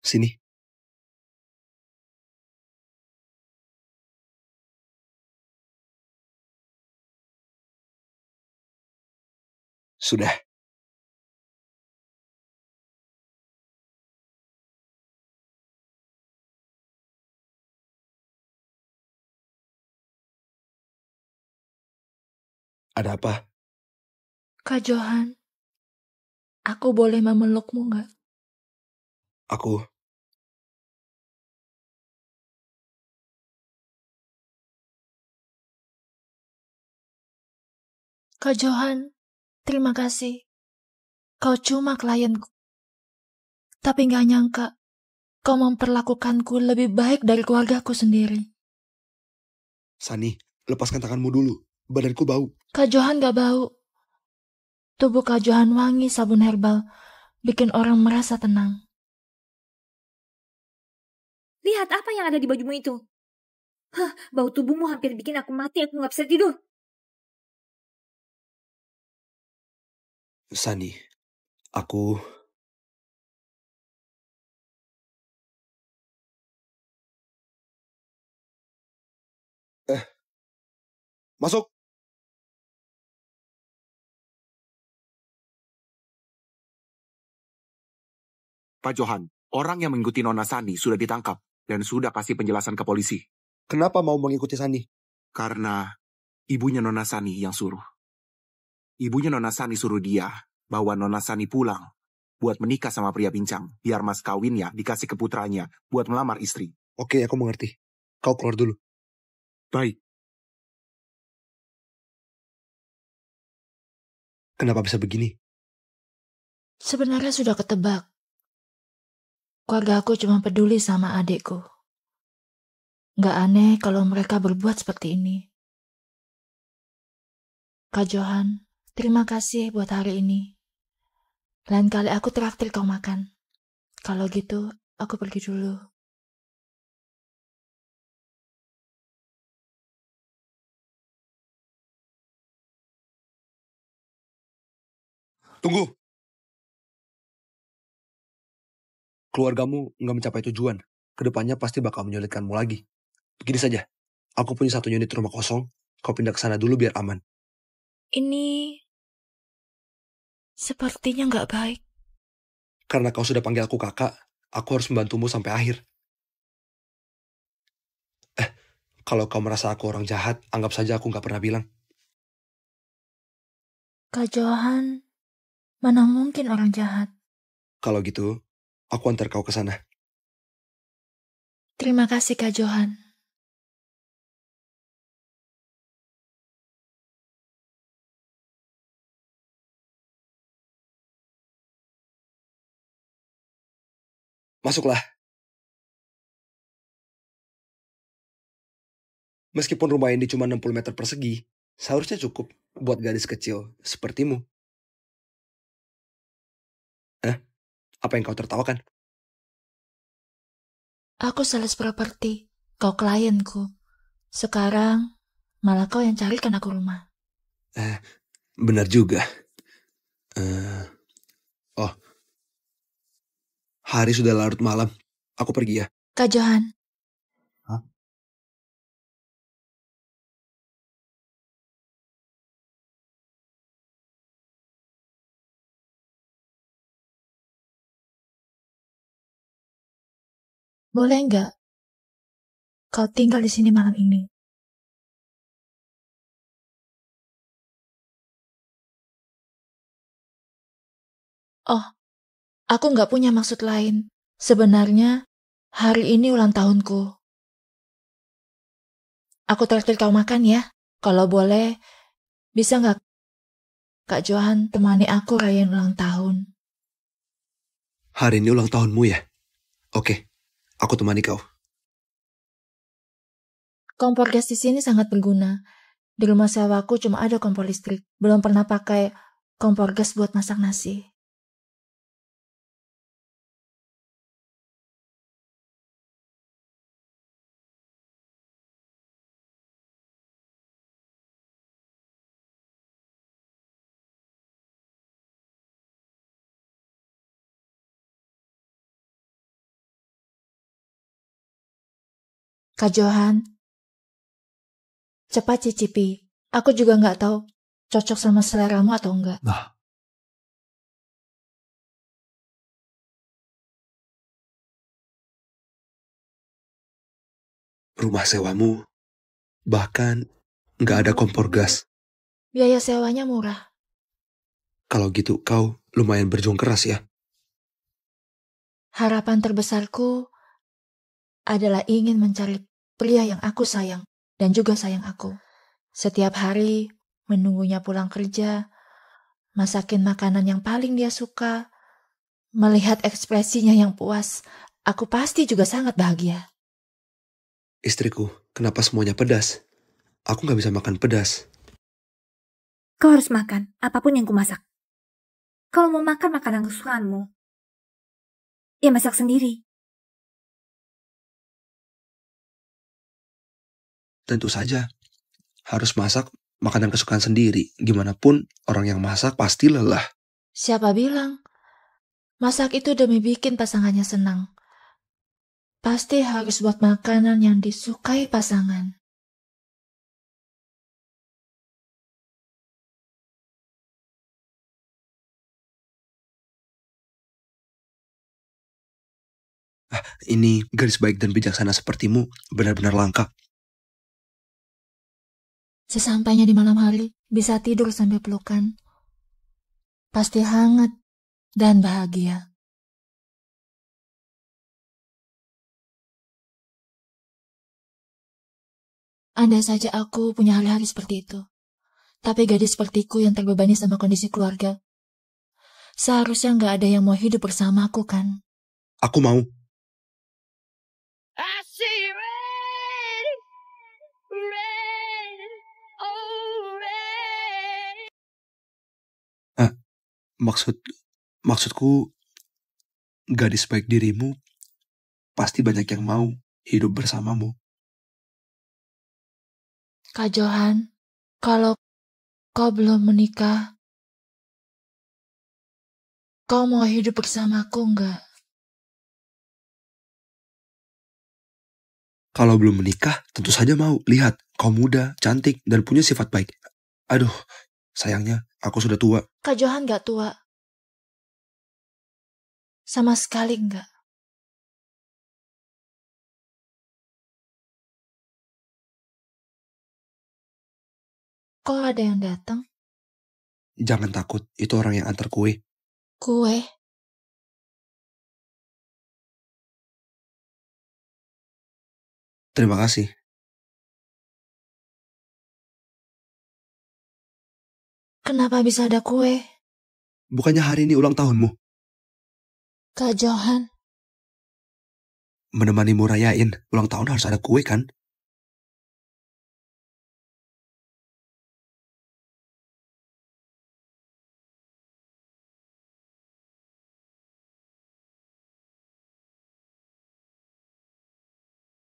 Sini. Sudah. Ada apa? Kak Johan, aku boleh memelukmu nggak? Aku... Kak Johan, terima kasih. Kau cuma klienku. Tapi gak nyangka, kau memperlakukanku lebih baik dari keluargaku sendiri. Sani, lepaskan tanganmu dulu. Badanku bau. Kak Johan gak bau. Tubuh Kak Johan wangi sabun herbal, bikin orang merasa tenang. Lihat apa yang ada di bajumu itu. Bau tubuhmu hampir bikin aku mati, aku gak bisa tidur. Sani, aku... Masuk! Pak Johan, orang yang mengikuti Nona Sani sudah ditangkap. dan sudah kasih penjelasan ke polisi. Kenapa mau mengikuti Sani? Karena ibunya Nona Sani yang suruh. Ibunya Nona Sani suruh dia bawa Nona Sani pulang buat menikah sama pria pincang, biar mas kawinnya dikasih ke putranya buat melamar istri. Oke, aku mengerti. Kau keluar dulu. Baik. Kenapa bisa begini? Sebenarnya sudah ketebak. Keluarga aku cuma peduli sama adikku. Nggak aneh kalau mereka berbuat seperti ini. Kak Johan, terima kasih buat hari ini. Lain kali aku traktir kau makan. Kalau gitu, aku pergi dulu. Tunggu! Keluargamu nggak mencapai tujuan. Kedepannya pasti bakal menyulitkanmu lagi. Begini saja, aku punya 1 unit rumah kosong. Kau pindah ke sana dulu biar aman. Ini sepertinya nggak baik. Karena kau sudah panggil aku kakak, aku harus membantumu sampai akhir. Kalau kau merasa aku orang jahat, anggap saja aku nggak pernah bilang. Kak Johan, mana mungkin orang jahat? Kalau gitu, aku antar kau ke sana. Terima kasih Kak Johan. Masuklah. Meskipun rumah ini cuma 60 meter persegi, seharusnya cukup buat gadis kecil sepertimu. Apa yang kau tertawakan? Aku sales properti, kau klienku. Sekarang, malah kau yang carikan aku rumah. Benar juga. Oh, hari sudah larut malam. Aku pergi ya. Kak Johan. Hah? Boleh nggak kau tinggal di sini malam ini? Oh, aku nggak punya maksud lain. Sebenarnya, hari ini ulang tahunku. Aku traktir kau makan ya. Kalau boleh, bisa nggak Kak Johan temani aku rayain ulang tahun? Hari ini ulang tahunmu ya? Oke, aku temani kau. Kompor gas di sini sangat berguna. Di rumah sewaku cuma ada kompor listrik. Belum pernah pakai kompor gas buat masak nasi. Kak Johan, cepat cicipi. Aku juga nggak tahu cocok sama seleramu atau enggak. Nah, rumah sewamu, bahkan nggak ada kompor gas. Biaya sewanya murah. Kalau gitu kau lumayan berjuang keras ya. Harapan terbesarku adalah ingin mencari pria yang aku sayang dan juga sayang aku. Setiap hari menunggunya pulang kerja, masakin makanan yang paling dia suka, melihat ekspresinya yang puas, aku pasti juga sangat bahagia. Istriku, kenapa semuanya pedas? Aku nggak bisa makan pedas. Kau harus makan apapun yang kumasak. Kalau mau makan makanan kesukaanmu, ya masak sendiri. Tentu saja, harus masak makanan kesukaan sendiri. Gimana pun orang yang masak pasti lelah. Siapa bilang? Masak itu demi bikin pasangannya senang. Pasti harus buat makanan yang disukai pasangan. Ini gadis baik dan bijaksana sepertimu benar-benar langka. Sesampainya di malam hari, bisa tidur sambil pelukan. Pasti hangat dan bahagia. Andai saja aku punya hari-hari seperti itu. Tapi gadis sepertiku yang terbebani sama kondisi keluarga, seharusnya nggak ada yang mau hidup bersamaku kan? Aku mau. I see red, red, oh red. Maksudku, gadis baik dirimu pasti banyak yang mau hidup bersamamu. Kak Johan, kalau kau belum menikah, kau mau hidup bersamaku nggak? Kalau belum menikah, tentu saja mau. Lihat, kau muda, cantik, dan punya sifat baik. Aduh, sayangnya aku sudah tua. Kak Johan nggak tua. Sama sekali nggak. Kok ada yang datang? Jangan takut, itu orang yang antar kue. Kue? Terima kasih. Kenapa bisa ada kue? Bukannya hari ini ulang tahunmu? Kak Johan. Menemanimu rayain, ulang tahun harus ada kue kan?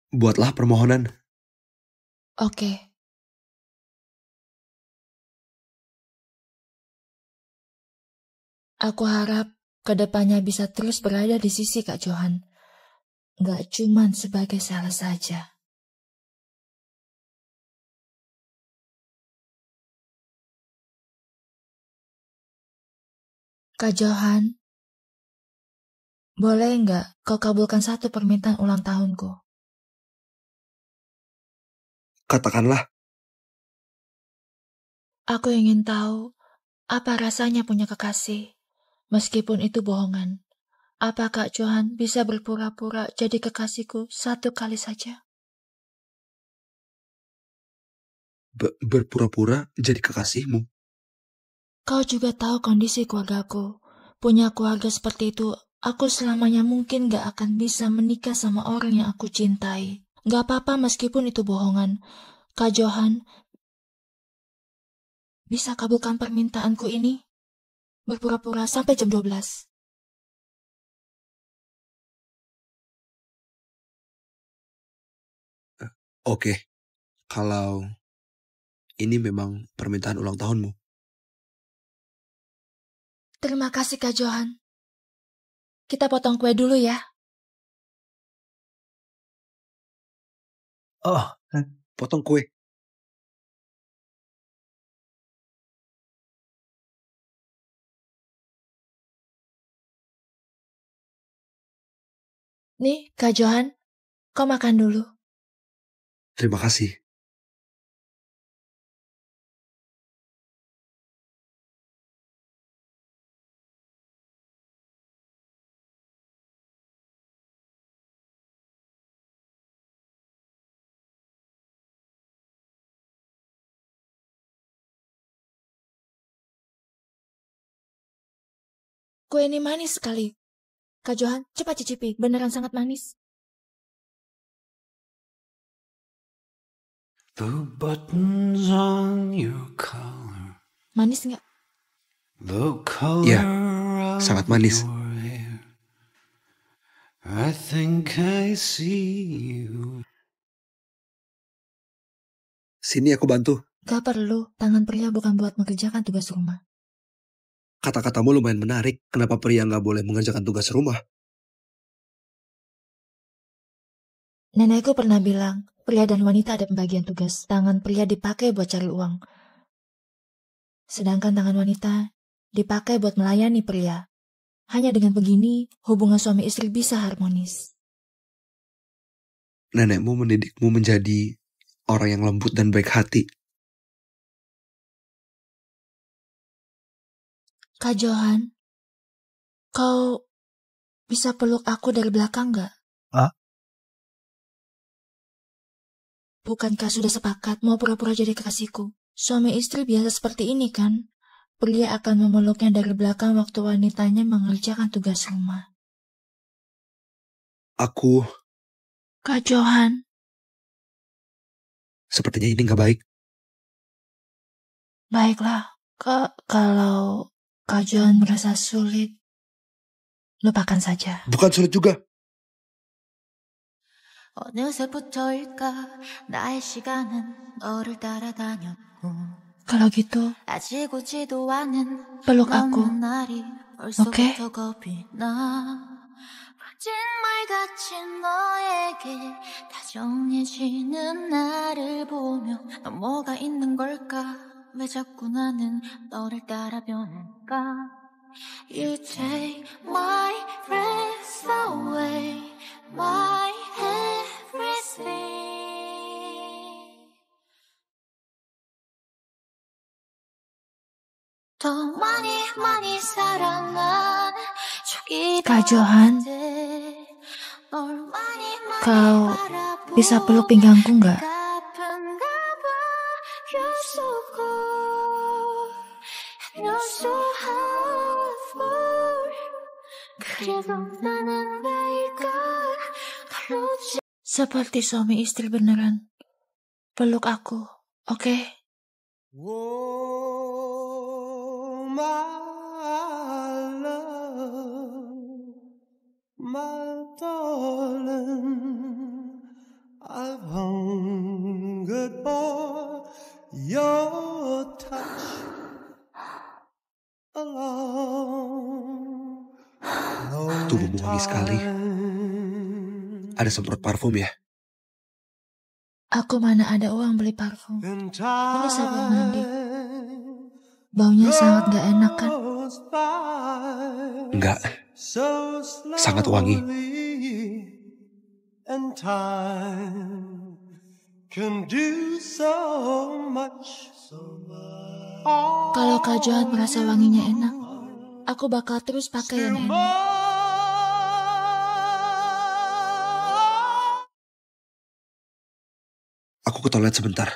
Buatlah permohonan. Oke. Aku harap kedepannya bisa terus berada di sisi Kak Johan. Nggak cuman sebagai salah saja. Kak Johan, boleh nggak kau kabulkan satu permintaan ulang tahunku? Katakanlah. Aku ingin tahu apa rasanya punya kekasih, meskipun itu bohongan. Apa Kak Johan bisa berpura-pura jadi kekasihku satu kali saja? Berpura-pura jadi kekasihmu? Kau juga tahu kondisi keluargaku. Punya keluarga seperti itu, aku selamanya mungkin gak akan bisa menikah sama orang yang aku cintai. Gak apa-apa meskipun itu bohongan. Kak Johan, bisa kabulkan permintaanku ini? Berpura-pura sampai jam 12. Oke, kalau ini memang permintaan ulang tahunmu. Terima kasih Kak Johan. Kita potong kue dulu ya. Oh, potong kue. Nih Kak Johan, kau makan dulu. Terima kasih. Kue ini manis sekali. Kak Johan, cepat cicipi. Beneran sangat manis. The buttons on your collar. Manis nggak? The color Ya, sangat manis. I think I see you. Sini aku bantu. Gak perlu. Tangan pria bukan buat mengerjakan tugas rumah. Kata-katamu lumayan menarik. Kenapa pria nggak boleh mengerjakan tugas rumah? Nenekku pernah bilang, pria dan wanita ada pembagian tugas. Tangan pria dipakai buat cari uang. Sedangkan tangan wanita dipakai buat melayani pria. Hanya dengan begini, hubungan suami istri bisa harmonis. nenekmu mendidikmu menjadi orang yang lembut dan baik hati. Kak Johan, kau bisa peluk aku dari belakang gak? Hah? Bukankah sudah sepakat mau pura-pura jadi kekasihku? Suami istri biasa seperti ini kan? Pria akan memeluknya dari belakang waktu wanitanya mengerjakan tugas rumah. Aku... Kak Johan. Sepertinya ini gak baik. Baiklah, kalau Kak Johan merasa sulit, lupakan saja. Bukan sulit juga. 어느새부터일까 나의 시간은 너를 따라다녔고 Kalau gitu, 아직오지도 않은 peluk aku. 없는 날이 Oke? 벌써부터 겁이 나 거짓말 같은 너에게 다정해지는 나를 보며 넌 뭐가 있는 걸까 왜 자꾸 나는 너를 따라 변할까 You take my breath away my everything 더 많이 사랑한 적이 Kak Johan, kau bisa peluk pinggangku nggak? Seperti suami istri beneran. Peluk aku, oke? My darling, I've hungered for your touch alone. Tubuhmu wangi sekali. Ada semprot parfum ya? Aku mana ada uang beli parfum. Ini sabun mandi. Baunya sangat gak enak kan? Enggak. Sangat wangi. And time can do so much. Kalau Kak Johan merasa wanginya enak, aku bakal terus pakai yang enak. Aku ke toilet sebentar.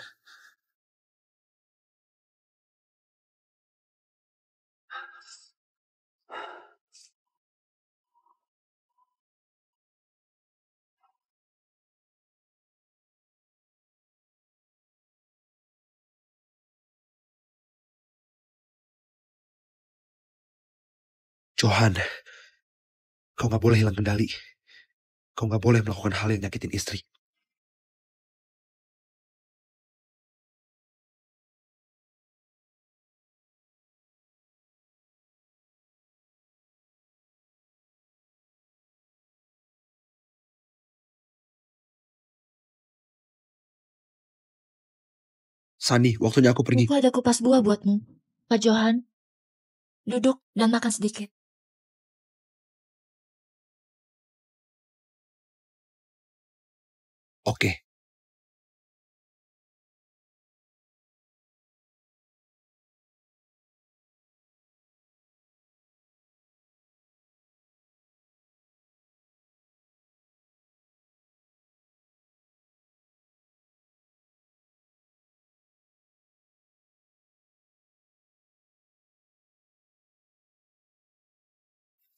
Johan, kau gak boleh hilang kendali. Kau gak boleh melakukan hal yang nyakitin istri. Sani, waktunya aku pergi. Aku ada kupas buah buatmu. Kak Johan, duduk dan makan sedikit. Oke.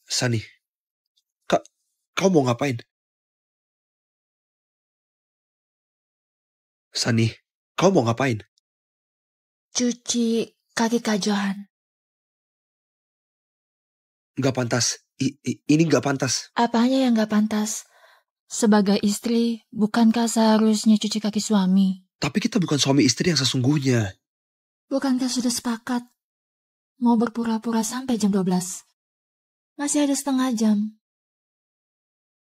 Sani, kau mau ngapain? Sani, kau mau ngapain? Cuci kaki Kak Johan. Gak pantas. Ini gak pantas. Apanya yang gak pantas? Sebagai istri, bukankah seharusnya cuci kaki suami? Tapi kita bukan suami istri yang sesungguhnya. Bukankah sudah sepakat mau berpura-pura sampai jam 12? Masih ada setengah jam.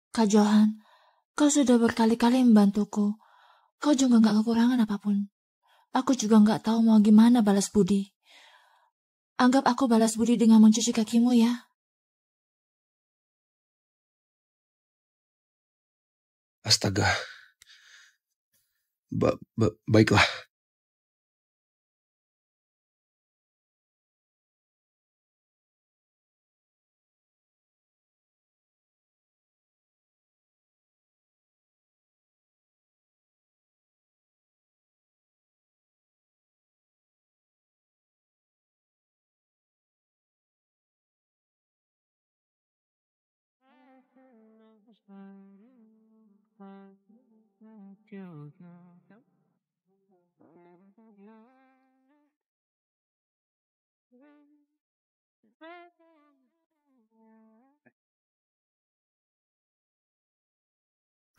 Kak Johan, kau sudah berkali-kali membantuku. Kau juga gak kekurangan apapun. Aku juga gak tahu mau gimana balas budi. Anggap aku balas budi dengan mencuci kakimu ya. Astaga, Baiklah.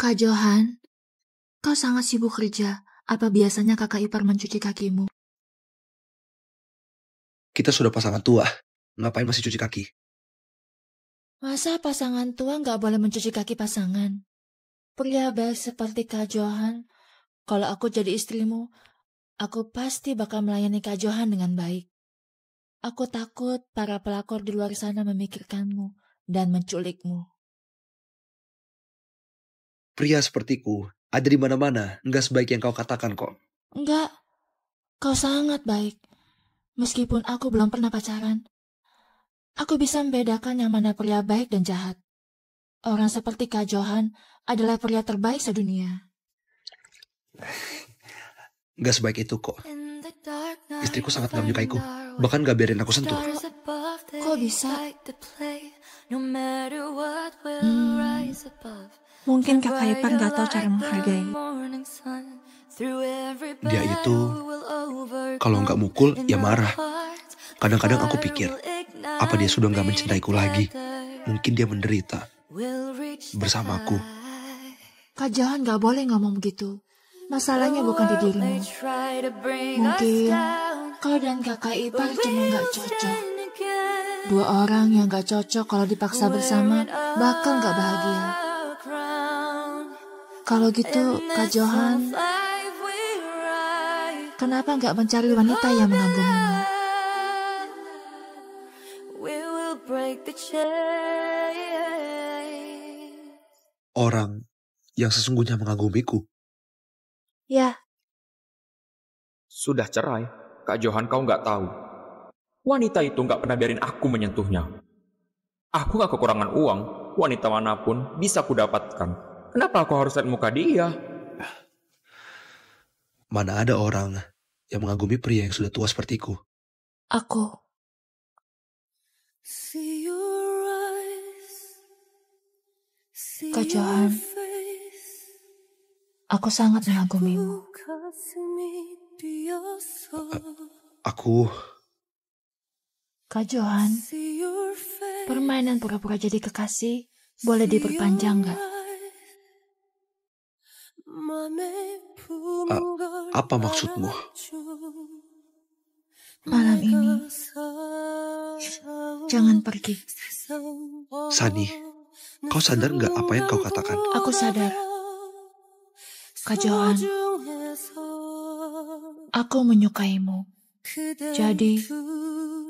Kak Johan, kau sangat sibuk kerja. Apa biasanya kakak ipar mencuci kakimu? Kita sudah pasangan tua. Ngapain masih cuci kaki? Masa pasangan tua nggak boleh mencuci kaki pasangan? Pria baik seperti Kak Johan, kalau aku jadi istrimu, aku pasti bakal melayani Kak Johan dengan baik. Aku takut para pelakor di luar sana memikirkanmu dan menculikmu. Pria sepertiku ada di mana-mana, nggak sebaik yang kau katakan kok. Enggak, kau sangat baik. Meskipun aku belum pernah pacaran, aku bisa membedakan yang mana pria baik dan jahat. Orang seperti Kak Johan adalah pria terbaik sedunia. Nggak sebaik itu kok. Istriku sangat nggak menyukaiku, bahkan nggak biarin aku sentuh. Kok bisa? Mungkin kakak ipar nggak tahu cara menghargai. Dia itu kalau nggak mukul ya marah. Kadang-kadang aku pikir, apa dia sudah nggak mencintaiku lagi? Mungkin dia menderita bersamaku. Kak Johan nggak boleh ngomong begitu. Masalahnya bukan di dirimu. Mungkin kau dan kakak ipar cuma nggak cocok. Dua orang yang nggak cocok kalau dipaksa bersama bakal nggak bahagia. Kalau gitu, Kak Johan, kenapa nggak mencari wanita yang mengagumimu? Orang yang sesungguhnya mengagumiku. Ya. Sudah cerai, Kak Johan kau nggak tahu. Wanita itu nggak pernah biarin aku menyentuhnya. Aku nggak kekurangan uang, wanita manapun bisa aku dapatkan. Kenapa aku harus lihat muka dia? Mana ada orang yang mengagumi pria yang sudah tua sepertiku. Aku. Kak Johan, aku sangat mengagumimu. Aku... Kak Johan, permainan pura-pura jadi kekasih boleh diperpanjang nggak? Apa maksudmu? Malam ini, jangan pergi. Sani, kau sadar nggak apa yang kau katakan? Aku sadar. Kak Johan, aku menyukaimu. Jadi,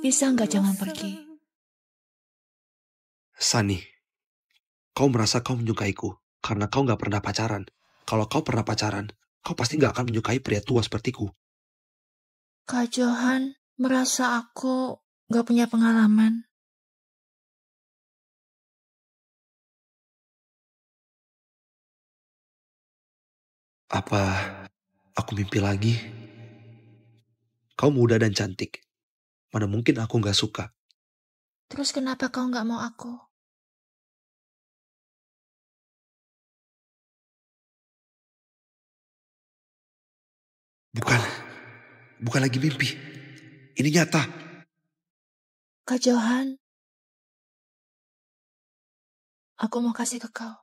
bisa nggak jangan pergi? Sani, kau merasa kau menyukaiku karena kau nggak pernah pacaran. Kalau kau pernah pacaran, kau pasti nggak akan menyukai pria tua sepertiku. Kak Johan merasa aku nggak punya pengalaman. Apa aku mimpi lagi? Kau muda dan cantik. Mana mungkin aku nggak suka? Terus kenapa kau nggak mau aku? Bukan lagi mimpi. Ini nyata. Kak Johan, aku mau kasih ke kau.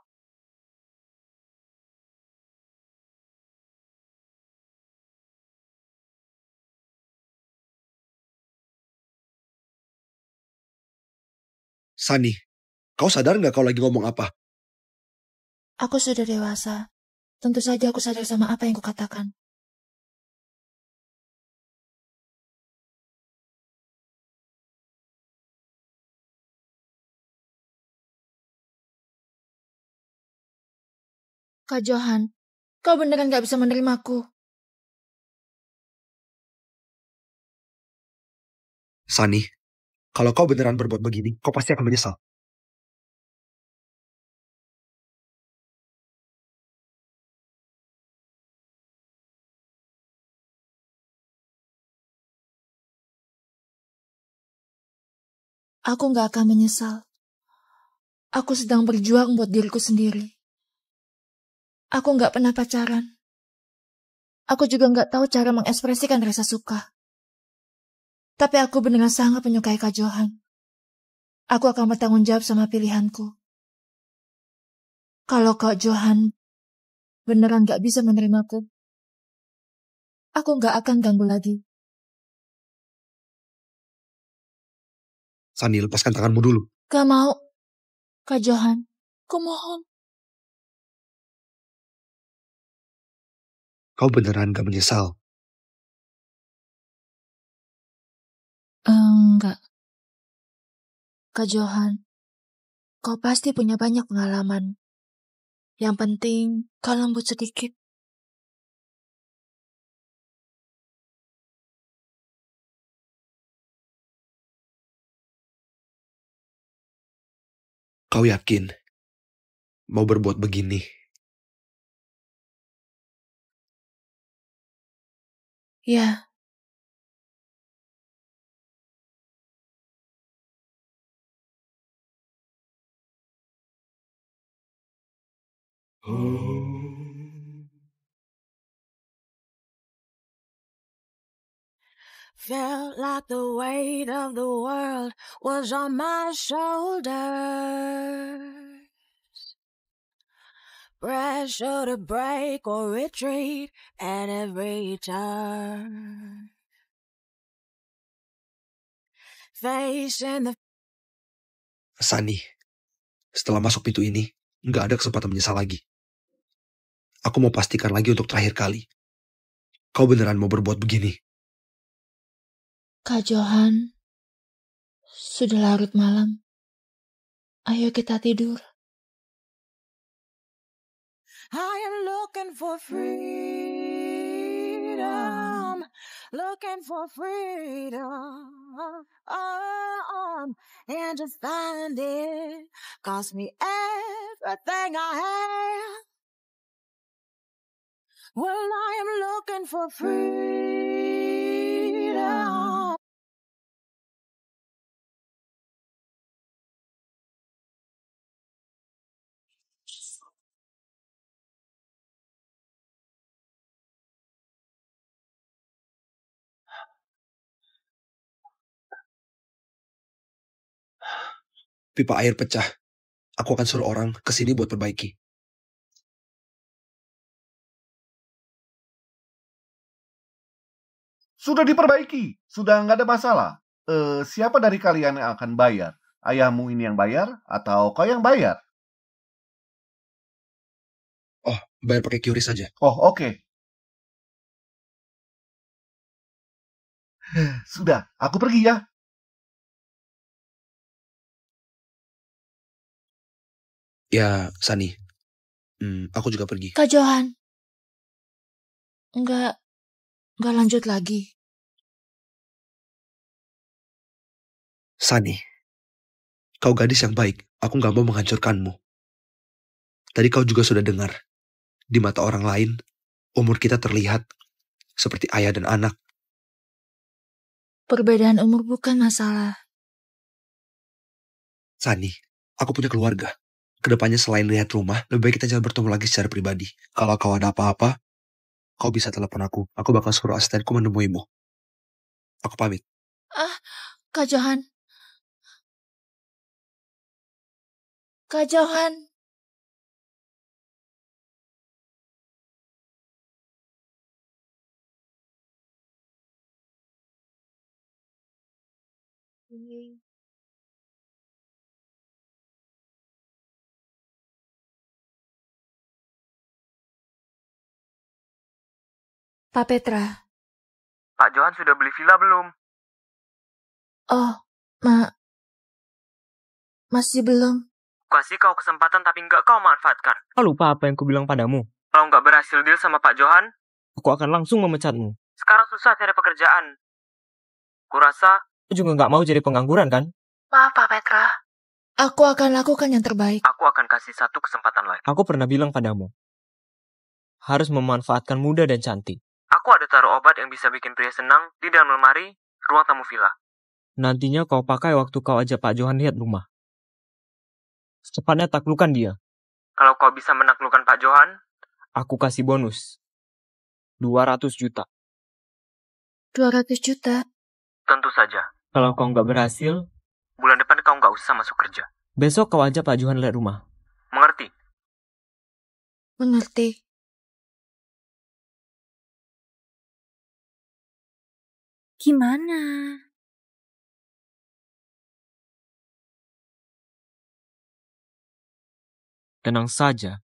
Sani, kau sadar nggak kau lagi ngomong apa? Aku sudah dewasa. Tentu saja aku sadar sama apa yang kukatakan. Kak Johan, Kau beneran gak bisa menerimaku. Sunny, kalau kau beneran berbuat begini, kau pasti akan menyesal. Aku gak akan menyesal. Aku sedang berjuang buat diriku sendiri. Aku gak pernah pacaran. Aku juga gak tahu cara mengekspresikan rasa suka. Tapi aku beneran sangat menyukai Kak Johan. Aku akan bertanggung jawab sama pilihanku. Kalau Kak Johan beneran gak bisa menerimaku, aku gak akan ganggu lagi. Sunny, lepaskan tanganmu dulu. Gak mau. Kak Johan, aku mohon. Kau beneran gak menyesal? Enggak. Kak Johan, kau pasti punya banyak pengalaman. Yang penting, kau lembut sedikit. Kau yakin mau berbuat begini? Ya. Felt like the weight of the world was on my shoulders. Pressure to break or retreat at every turn. Facing the Sunny, setelah masuk pintu ini, nggak ada kesempatan menyesal lagi. Aku mau pastikan lagi untuk terakhir kali. Kau beneran mau berbuat begini? Kak Johan, sudah larut malam. Ayo kita tidur. I am looking for freedom, looking for freedom, and to find it cost me everything I have. Well, I am looking for freedom. Pipa air pecah. Aku akan suruh orang ke sini buat perbaiki. Sudah diperbaiki, sudah nggak ada masalah. Siapa dari kalian yang akan bayar? Ayahmu ini yang bayar atau kau yang bayar? Oh, bayar pakai QRIS saja. Oh, oke. Sudah, aku pergi ya. Ya, Sunny. Aku juga pergi. Kak Johan. Enggak lanjut lagi. Sunny, kau gadis yang baik. Aku gak mau menghancurkanmu. Tadi kau juga sudah dengar. Di mata orang lain, umur kita terlihat seperti ayah dan anak. Perbedaan umur bukan masalah. Sunny, aku punya keluarga. Kedepannya selain lihat rumah, lebih baik kita jangan bertemu lagi secara pribadi. Kalau kau ada apa-apa, kau bisa telepon aku. Aku bakal suruh asistenku menemuimu. Aku pamit. Kak Johan. Kak Johan. Pak Petra. Pak Johan sudah beli villa belum? Oh, masih belum. Kasih kau kesempatan tapi nggak kau manfaatkan. Kau lupa apa yang kubilang padamu? Kalau nggak berhasil deal sama Pak Johan, aku akan langsung memecatmu. Sekarang susah cari pekerjaan. Kurasa, aku juga nggak mau jadi pengangguran kan? Maaf Pak Petra. Aku akan lakukan yang terbaik. Aku akan kasih satu kesempatan lagi. Aku pernah bilang padamu, harus memanfaatkan muda dan cantik. Aku ada taruh obat yang bisa bikin pria senang di dalam lemari ruang tamu villa. Nantinya kau pakai waktu kau ajak Pak Johan lihat rumah. Secepatnya taklukkan dia. Kalau kau bisa menaklukkan Pak Johan, aku kasih bonus 200 juta. 200 juta? Tentu saja. Kalau kau nggak berhasil, bulan depan kau nggak usah masuk kerja. Besok kau ajak Pak Johan lihat rumah. Mengerti? Mengerti. Gimana? Tenang saja.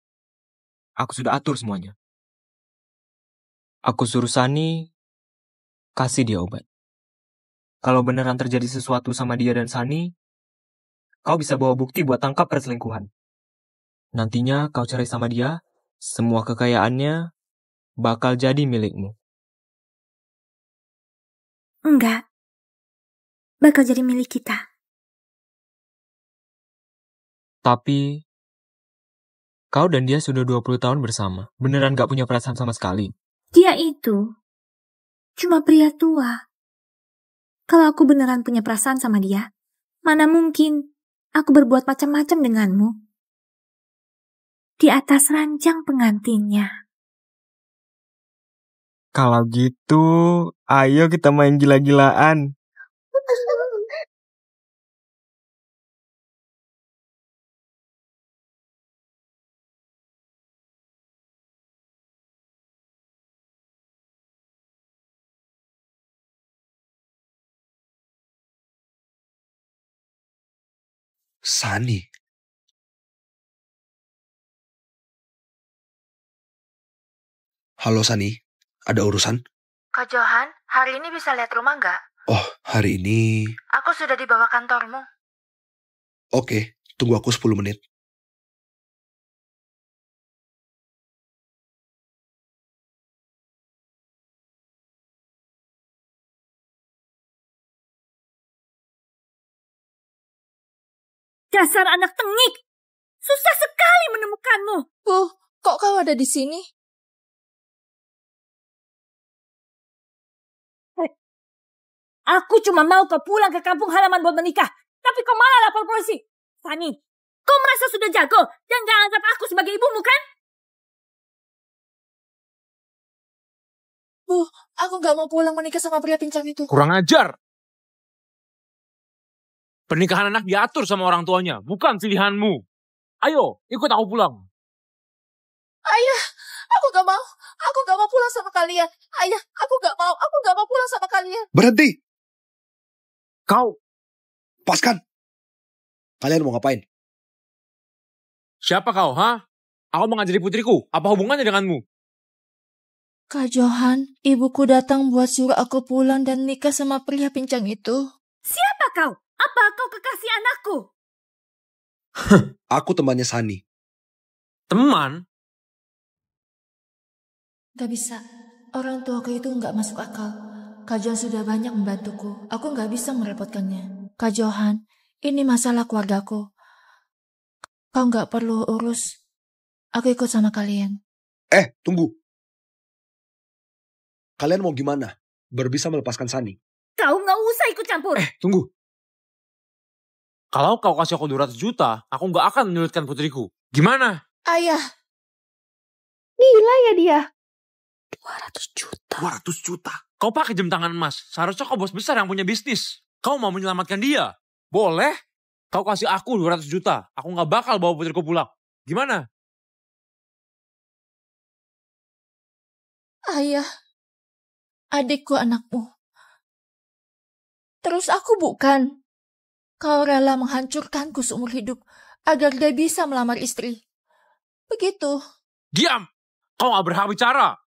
Aku sudah atur semuanya. Aku suruh Sani kasih dia obat. Kalau beneran terjadi sesuatu sama dia dan Sani, kau bisa bawa bukti buat tangkap perselingkuhan. Nantinya kau cerai sama dia, semua kekayaannya bakal jadi milikmu. Enggak. Bakal jadi milik kita. Tapi, kau dan dia sudah 20 tahun bersama. Beneran gak punya perasaan sama sekali. Dia itu cuma pria tua. Kalau aku beneran punya perasaan sama dia, mana mungkin aku berbuat macam-macam denganmu. Di atas ranjang pengantinnya. Kalau gitu, ayo kita main gila-gilaan. Sani. Halo Sani, ada urusan? Kak Johan, hari ini bisa lihat rumah nggak? Oh, hari ini... Aku sudah di bawah kantormu. Oke, tunggu aku 10 menit. Dasar anak tengik! Susah sekali menemukanmu. Kok kau ada di sini? Aku cuma mau kau pulang ke kampung halaman buat menikah. Tapi kau malah lapor polisi. Sani, kau merasa sudah jago dan gak anggap aku sebagai ibumu kan? Bu, aku gak mau pulang menikah sama pria pincang itu. Kurang ajar. Pernikahan anak diatur sama orang tuanya, bukan pilihanmu. Ayo, ikut aku pulang. Ayah, aku gak mau. Aku gak mau pulang sama kalian. Ayah, aku gak mau. Aku gak mau pulang sama kalian. Berhenti! Kau! Lepaskan! Kalian mau ngapain? Siapa kau, ha? Aku mengajari putriku. Apa hubungannya denganmu? Kak Johan, ibuku datang buat suruh aku pulang dan nikah sama pria pincang itu. Siapa kau? Apa kau kekasih anakku? Aku temannya Sani. Teman? Gak bisa. Orang tuaku itu gak masuk akal. Kak Johan sudah banyak membantuku. Aku gak bisa merepotkannya. Kak Johan, ini masalah keluargaku. Kau gak perlu urus. Aku ikut sama kalian. Tunggu. Kalian mau gimana? Baru bisa melepaskan Sani. Kau gak usah ikut campur. Tunggu. Kalau kau kasih aku 200 juta, aku gak akan menyulitkan putriku. Gimana? Ayah. Gila ya dia. 200 juta. 200 juta. Kau pakai jam tangan emas. Seharusnya kau bos besar yang punya bisnis. Kau mau menyelamatkan dia? Boleh. Kau kasih aku 200 juta. Aku gak bakal bawa putriku pulang. Gimana? Ayah. Adikku anakmu. Terus aku bukan. Kau rela menghancurkanku seumur hidup agar dia bisa melamar istri. Begitu. Diam! Kau gak berhak bicara.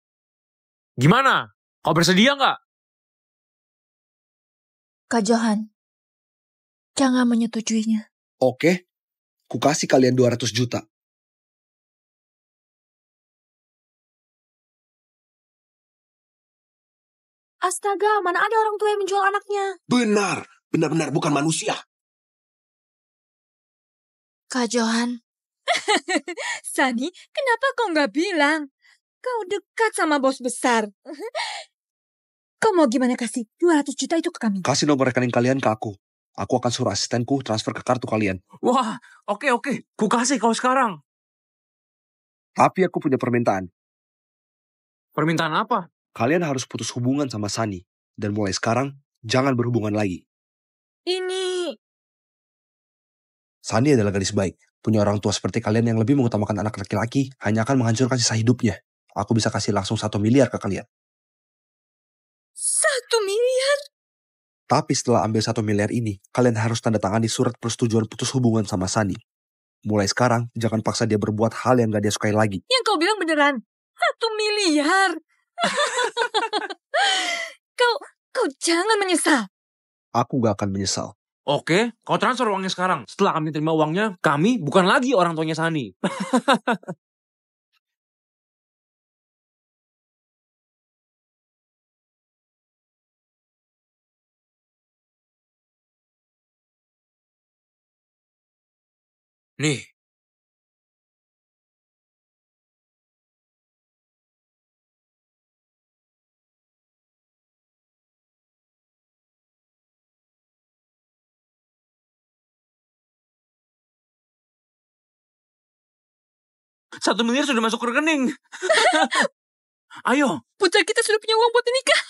Gimana? Kau bersedia gak? Kak Johan, jangan menyetujuinya. Oke, ku kasih kalian 200 juta. Astaga, mana ada orang tua yang menjual anaknya? Benar, benar-benar bukan manusia. Kak Johan, Sani, kenapa kau nggak bilang? Kau dekat sama bos besar. Kau mau gimana kasih 200 juta itu ke kami? Kasih nomor rekening kalian ke aku. Aku akan suruh asistenku transfer ke kartu kalian. Wah, oke. Ku kasih kau sekarang. Tapi aku punya permintaan. Permintaan apa? Kalian harus putus hubungan sama Sani. Dan mulai sekarang, jangan berhubungan lagi. Ini... Sani adalah gadis baik. Punya orang tua seperti kalian yang lebih mengutamakan anak laki-laki hanya akan menghancurkan sisa hidupnya. Aku bisa kasih langsung 1 miliar ke kalian. 1 miliar? Tapi setelah ambil 1 miliar ini, kalian harus tanda tangani surat persetujuan putus hubungan sama Sani. Mulai sekarang, jangan paksa dia berbuat hal yang gak dia sukai lagi. Yang kau bilang beneran? 1 miliar? Kau jangan menyesal. Aku gak akan menyesal. Oke, kau transfer uangnya sekarang. Setelah kami terima uangnya, kami bukan lagi orang tuanya Sani. Nih. Satu miliar sudah masuk ke rekening. Ayo. Putra kita sudah punya uang buat menikah.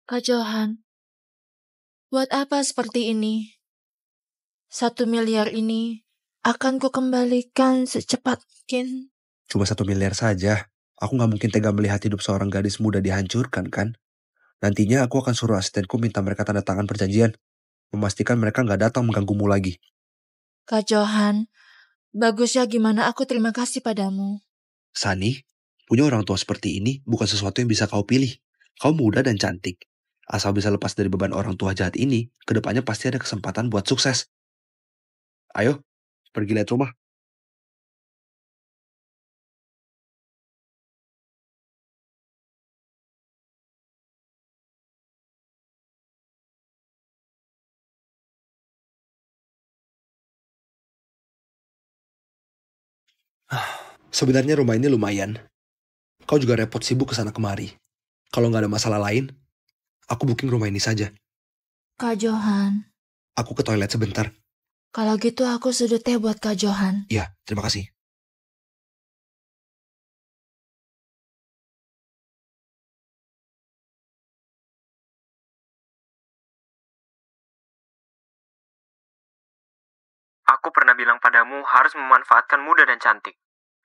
Kak Johan, buat apa seperti ini? 1 miliar ini akan ku kembalikan secepat mungkin. Cuma 1 miliar saja. Aku gak mungkin tega melihat hidup seorang gadis muda dihancurkan, kan? Nantinya aku akan suruh asistenku minta mereka tanda tangan perjanjian. Memastikan mereka gak datang mengganggumu lagi. Kak Johan, bagusnya gimana aku terima kasih padamu. Sani, punya orang tua seperti ini bukan sesuatu yang bisa kau pilih. Kau muda dan cantik. Asal bisa lepas dari beban orang tua jahat ini, kedepannya pasti ada kesempatan buat sukses. Ayo, pergi lihat rumah. Sebenarnya rumah ini lumayan. Kau juga repot sibuk kesana kemari. Kalau nggak ada masalah lain, aku booking rumah ini saja. Kak Johan. Aku ke toilet sebentar. Kalau gitu aku seduh teh buat Kak Johan. Iya, terima kasih. Aku pernah bilang padamu harus memanfaatkan muda dan cantik.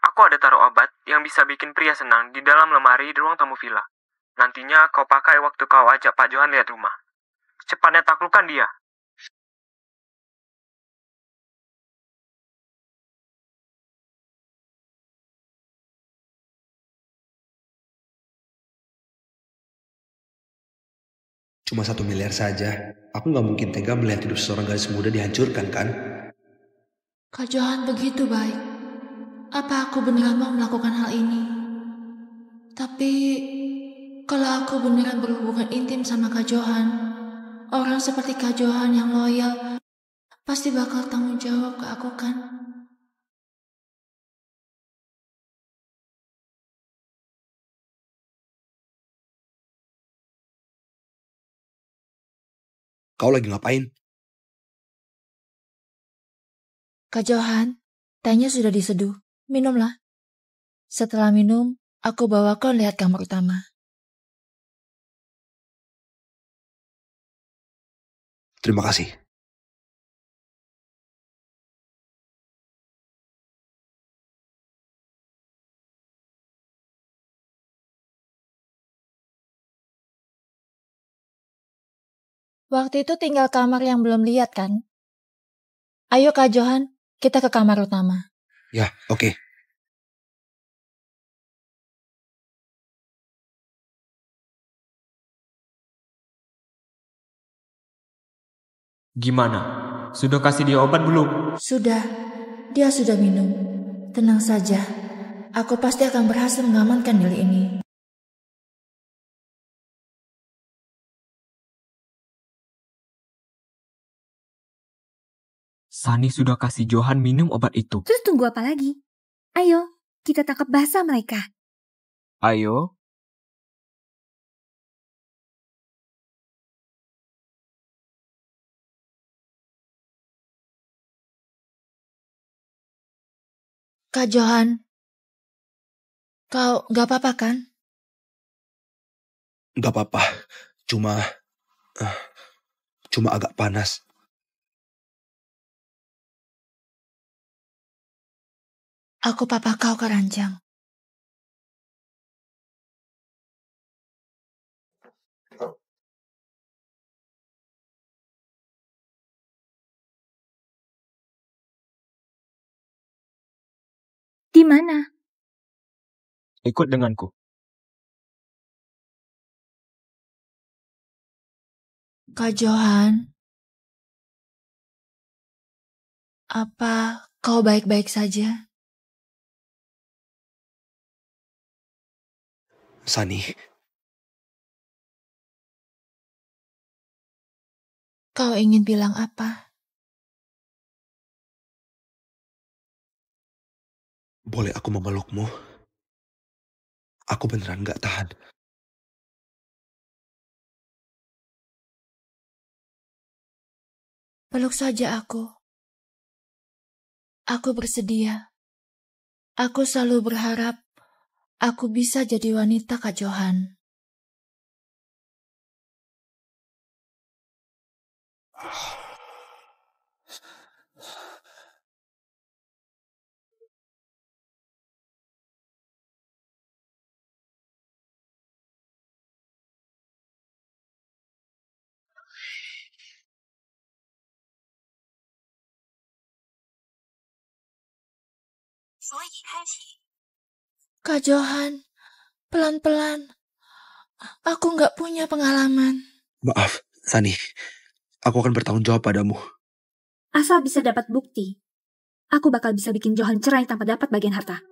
Aku ada taruh obat yang bisa bikin pria senang di dalam lemari di ruang tamu villa. Nantinya kau pakai waktu kau ajak Pak Johan lihat rumah. Secepatnya taklukkan dia. Cuma 1 miliar saja. Aku nggak mungkin tega melihat hidup seorang gadis muda dihancurkan, kan? Kak Johan begitu baik. Apa aku beneran mau melakukan hal ini? Tapi, kalau aku beneran berhubungan intim sama Kak Johan, orang seperti Kak Johan yang loyal, pasti bakal tanggung jawab ke aku, kan? Kau lagi ngapain? Kak Johan, tehnya sudah diseduh. Minumlah. Setelah minum, aku bawa kau lihat kamar utama. Terima kasih. Waktu itu tinggal kamar yang belum lihat, kan? Ayo Kak Johan, kita ke kamar utama. Ya, oke. Gimana? Sudah kasih dia obat belum? Sudah, dia sudah minum. Tenang saja, aku pasti akan berhasil mengamankan Nili ini. Sunny sudah kasih Johan minum obat itu. Terus tunggu apa lagi? Ayo, kita tangkap bahasa mereka. Ayo. Kak Johan, kau gak apa-apa kan? Gak apa-apa, cuma agak panas. Aku papa kau keranjang. Di mana? Ikut denganku. Kak Johan, apa kau baik-baik saja? Sunny, Kau ingin bilang apa? boleh aku memelukmu? Aku beneran gak tahan. Peluk saja aku. Aku bersedia. Aku selalu berharap aku bisa jadi wanita Kak Johan. Kak Johan, pelan-pelan. Aku nggak punya pengalaman. Maaf, Sunny. Aku akan bertanggung jawab padamu. Asal bisa dapat bukti, aku bakal bisa bikin Johan cerai tanpa dapat bagian harta.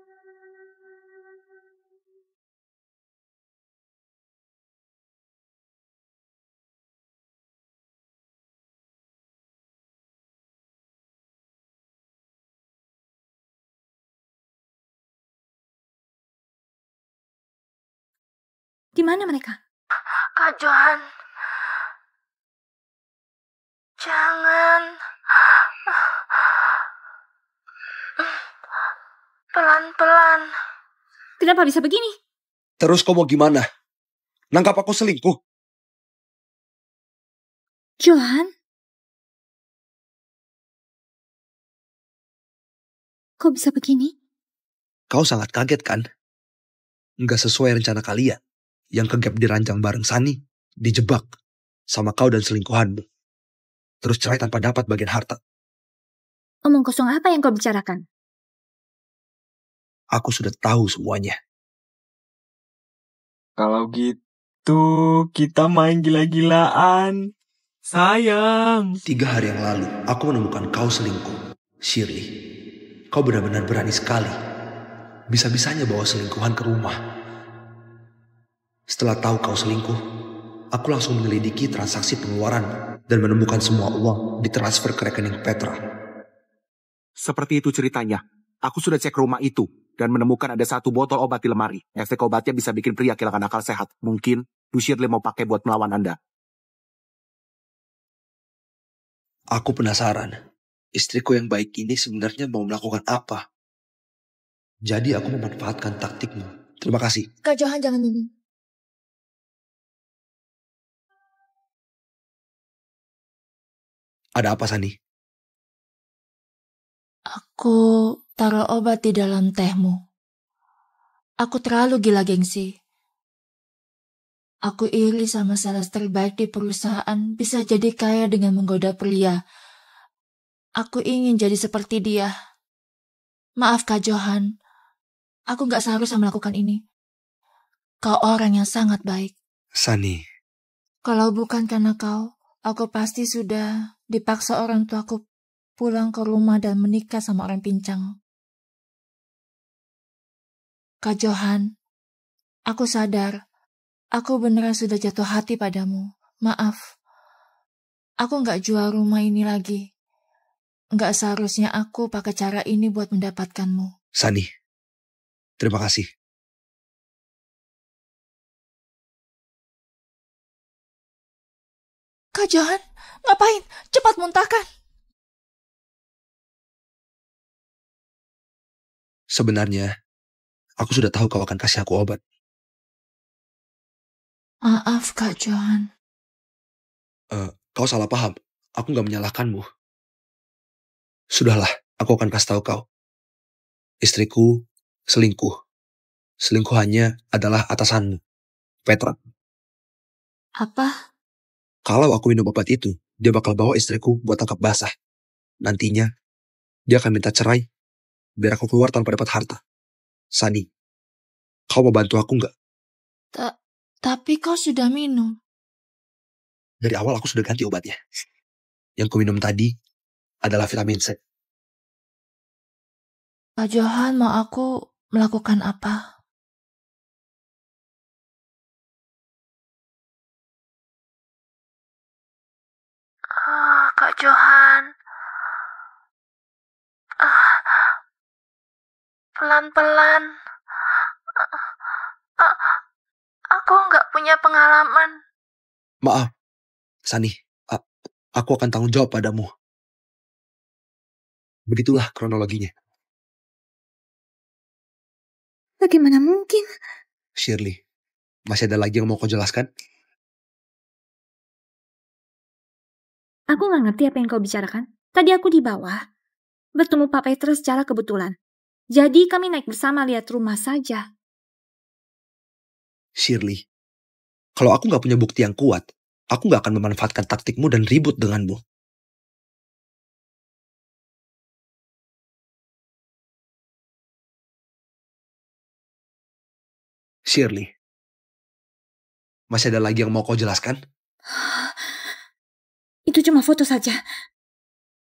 Di mana mereka? Kak Johan, jangan. Pelan-pelan. Kenapa bisa begini? Terus kau mau gimana? Nangkap aku selingkuh? Johan? Kok bisa begini? Kau sangat kaget kan? Nggak sesuai rencana kalian. Yang kegap diranjang bareng Sunny, dijebak sama kau dan selingkuhanmu. Terus cerai tanpa dapat bagian harta. Omong kosong apa yang kau bicarakan? Aku sudah tahu semuanya. Kalau gitu, kita main gila-gilaan. Sayang. 3 hari yang lalu, aku menemukan kau selingkuh. Shirley, kau benar-benar berani sekali. Bisa-bisanya bawa selingkuhan ke rumah. Setelah tahu kau selingkuh, aku langsung menyelidiki transaksi pengeluaran dan menemukan semua uang ditransfer ke rekening Petra. Seperti itu ceritanya. Aku sudah cek rumah itu dan menemukan ada 1 botol obat di lemari. Efek obatnya bisa bikin pria kehilangan akal sehat. Mungkin Bu Shirley mau pakai buat melawan Anda. Aku penasaran, istriku yang baik ini sebenarnya mau melakukan apa? Jadi aku memanfaatkan taktikmu. Terima kasih. Kak Johan, jangan minum. Ada apa, Sunny? Aku taruh obat di dalam tehmu. Aku terlalu gila gengsi. Aku iri sama sales terbaik di perusahaan bisa jadi kaya dengan menggoda pria. Aku ingin jadi seperti dia. Maaf Kak Johan, aku gak seharusnya melakukan ini. Kau orang yang sangat baik. Sunny. Kalau bukan karena kau, aku pasti sudah dipaksa orang tuaku pulang ke rumah dan menikah sama orang pincang. Kak Johan, aku sadar, aku beneran sudah jatuh hati padamu. Maaf, aku nggak jual rumah ini lagi. Nggak seharusnya aku pakai cara ini buat mendapatkanmu. Sani, terima kasih. Kak Johan, ngapain? Cepat muntahkan. Sebenarnya, aku sudah tahu kau akan kasih aku obat. Maaf, Kak Johan. Kau salah paham. Aku nggak menyalahkanmu. Sudahlah, aku akan kasih tahu kau. Istriku selingkuh. Selingkuhannya adalah atasanmu, Petra. Apa? Kalau aku minum obat itu, dia bakal bawa istriku buat tangkap basah. Nantinya, dia akan minta cerai, biar aku keluar tanpa dapat harta. Sani, kau mau bantu aku nggak? Tapi kau sudah minum. Dari awal aku sudah ganti obatnya. Yang ku minum tadi adalah vitamin C. Kak Johan mau aku melakukan apa? Kak Johan. Pelan-pelan. Aku nggak punya pengalaman. Maaf, Sani. Aku akan tanggung jawab padamu. Begitulah kronologinya. Bagaimana mungkin? Shirley, masih ada lagi yang mau kau jelaskan? Aku nggak ngerti apa yang kau bicarakan. Tadi aku di bawah, bertemu Pak Petra secara kebetulan. Jadi kami naik bersama lihat rumah saja. Shirley, kalau aku nggak punya bukti yang kuat, aku nggak akan memanfaatkan taktikmu dan ribut denganmu. Shirley, masih ada lagi yang mau kau jelaskan? Itu cuma foto saja.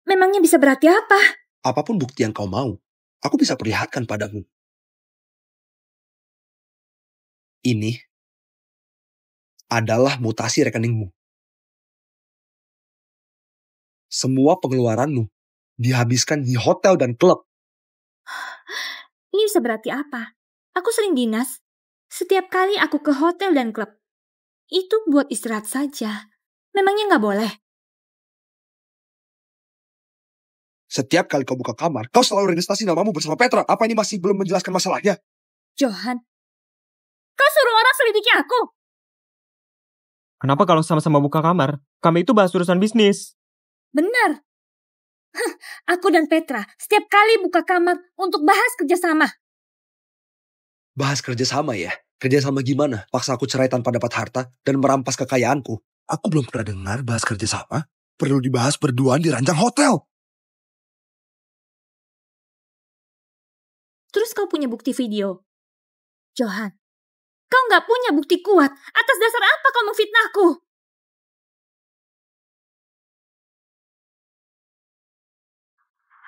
Memangnya bisa berarti apa? Apapun bukti yang kau mau, aku bisa perlihatkan padamu. Ini adalah mutasi rekeningmu. Semua pengeluaranmu dihabiskan di hotel dan klub. Ini bisa berarti apa? Aku sering dinas. Setiap kali aku ke hotel dan klub, itu buat istirahat saja. Memangnya nggak boleh? Setiap kali kau buka kamar, kau selalu registrasi namamu bersama Petra. Apa ini masih belum menjelaskan masalahnya? Johan, kau suruh orang selidiki aku? Kenapa kalau sama-sama buka kamar? Kami itu bahas urusan bisnis. Benar. Aku dan Petra setiap kali buka kamar untuk bahas kerjasama. Bahas kerjasama ya? Kerjasama gimana? Paksa aku cerai tanpa dapat harta dan merampas kekayaanku. Aku belum pernah dengar bahas kerjasama. Perlu dibahas berduaan di ranjang hotel. Terus kau punya bukti video? Johan, kau nggak punya bukti kuat. Atas dasar apa kau memfitnahku?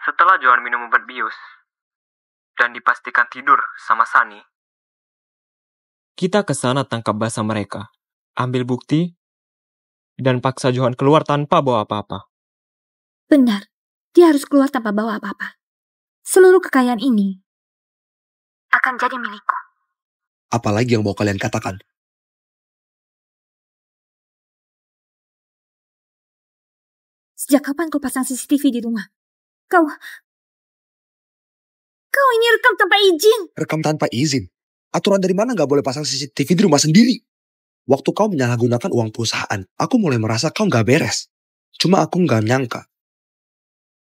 Setelah Johan minum obat bius dan dipastikan tidur sama Sani, kita ke sana tangkap basah mereka, ambil bukti, dan paksa Johan keluar tanpa bawa apa-apa. Benar, dia harus keluar tanpa bawa apa-apa. Seluruh kekayaan ini akan jadi milikku. Apalagi yang mau kalian katakan? Sejak kapan kau pasang CCTV di rumah? Kau ini rekam tanpa izin. Rekam tanpa izin? Aturan dari mana nggak boleh pasang CCTV di rumah sendiri? Waktu kau menyalahgunakan uang perusahaan, aku mulai merasa kau nggak beres. Cuma aku nggak nyangka.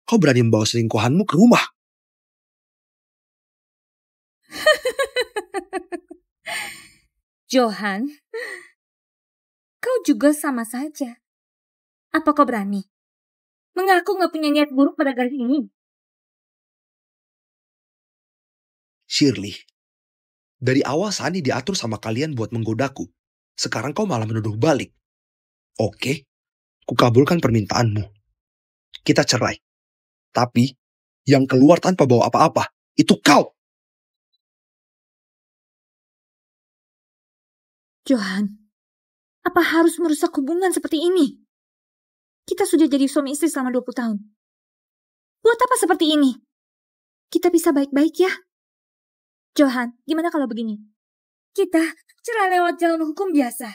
Kau berani membawa selingkuhanmu ke rumah. Johan, kau juga sama saja. Apa kau berani mengaku nggak punya niat buruk pada gadis ini? Shirley, dari awal Sani diatur sama kalian buat menggodaku. Sekarang kau malah menuduh balik. Oke, kukabulkan permintaanmu. Kita cerai. Tapi, yang keluar tanpa bawa apa-apa, itu kau. Johan, apa harus merusak hubungan seperti ini? Kita sudah jadi suami istri selama 20 tahun. Buat apa seperti ini? Kita bisa baik-baik ya? Johan, gimana kalau begini? Kita cerai lewat jalur hukum biasa.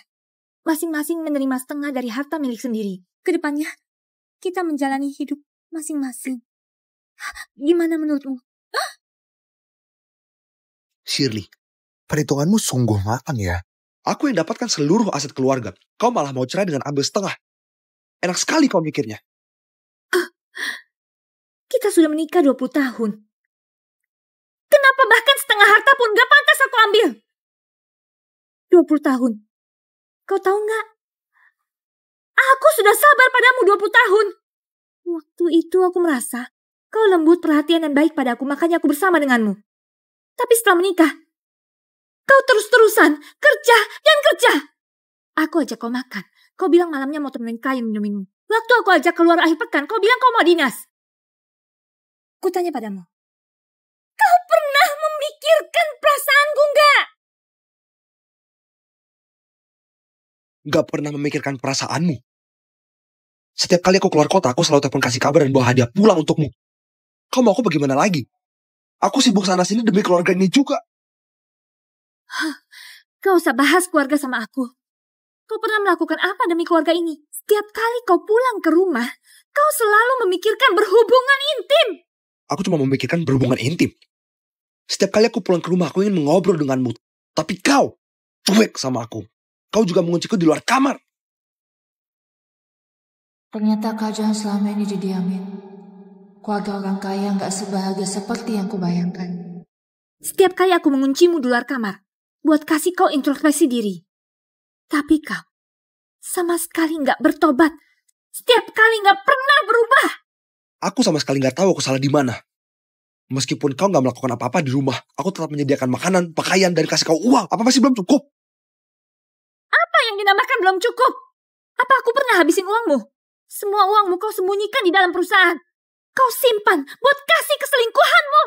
Masing-masing menerima setengah dari harta milik sendiri. Kedepannya, kita menjalani hidup masing-masing. Gimana menurutmu? Shirley, perhitunganmu sungguh matang ya. Aku yang dapatkan seluruh aset keluarga. Kau malah mau cerai dengan ambil setengah. Enak sekali kau mikirnya. Kita sudah menikah 20 tahun. Kenapa bahkan setengah harta pun gak pantas aku ambil? 20 tahun. Kau tahu gak? Aku sudah sabar padamu 20 tahun. Waktu itu aku merasa kau lembut, perhatian, dan baik padaku, makanya aku bersama denganmu. Tapi setelah menikah, kau terus-terusan kerja dan kerja. Aku ajak kau makan. Kau bilang malamnya mau temenin klien minum. Waktu aku ajak keluar akhir pekan, kau bilang kau mau dinas. Kutanya padamu, kau pernah memikirkan perasaanku enggak? Gak pernah memikirkan perasaanmu. Setiap kali aku keluar kota, aku selalu telepon kasih kabar dan bawa hadiah pulang untukmu. Kau mau aku bagaimana lagi? Aku sibuk sana-sini demi keluarga ini juga. Kau usah bahas keluarga sama aku. Kau pernah melakukan apa demi keluarga ini? Setiap kali kau pulang ke rumah, kau selalu memikirkan berhubungan intim. Aku cuma memikirkan berhubungan intim. Setiap kali aku pulang ke rumah, aku ingin mengobrol denganmu. Tapi kau cuek sama aku. Kau juga mengunciku di luar kamar. Ternyata Kak Johan selama ini didiamin. Keluarga orang kaya gak sebahagia seperti yang kubayangkan. Setiap kali aku menguncimu di luar kamar, buat kasih kau introspeksi diri. Tapi kau sama sekali gak bertobat. Setiap kali gak pernah berubah. Aku sama sekali gak tahu aku salah di mana. Meskipun kau gak melakukan apa-apa di rumah, aku tetap menyediakan makanan, pakaian, dan kasih kau uang. Apa masih belum cukup? Apa yang dinamakan belum cukup? Apa aku pernah habisin uangmu? Semua uangmu kau sembunyikan di dalam perusahaan. Kau simpan buat kasih keselingkuhanmu.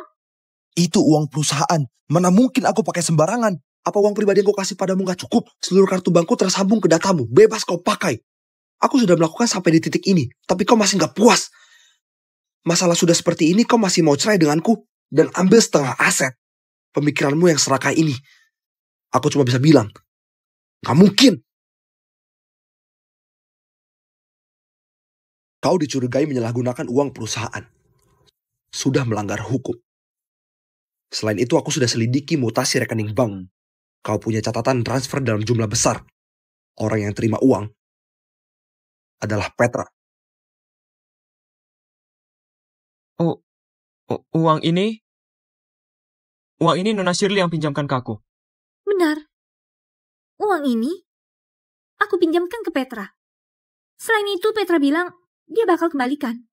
Itu uang perusahaan. Mana mungkin aku pakai sembarangan? Apa uang pribadi yang kau kasih padamu gak cukup? Seluruh kartu bankku tersambung ke datamu. Bebas kau pakai. Aku sudah melakukan sampai di titik ini. Tapi kau masih gak puas. Masalah sudah seperti ini, kau masih mau cerai denganku dan ambil setengah aset. Pemikiranmu yang serakah ini. Aku cuma bisa bilang, gak mungkin. Kau dicurigai menyalahgunakan uang perusahaan. Sudah melanggar hukum. Selain itu, aku sudah selidiki mutasi rekening bank. Kau punya catatan transfer dalam jumlah besar. Orang yang terima uang adalah Petra. Uang ini Nona Shirley yang pinjamkan ke aku. Benar. Uang ini aku pinjamkan ke Petra. Selain itu Petra bilang dia bakal kembalikan.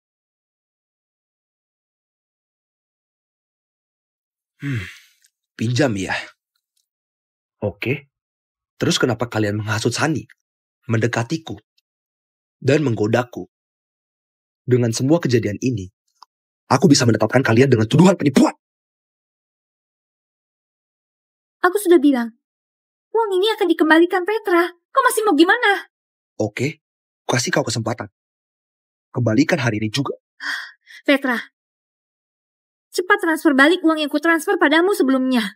Pinjam ya? Oke. Terus kenapa kalian menghasut Sani? Mendekatiku? Dan menggodaku? Dengan semua kejadian ini, aku bisa menetapkan kalian dengan tuduhan penipuan. Aku sudah bilang, uang ini akan dikembalikan Petra. Kau masih mau gimana? Oke, kasih kau kesempatan. Kembalikan hari ini juga. Petra, cepat transfer balik uang yang kutransfer padamu sebelumnya.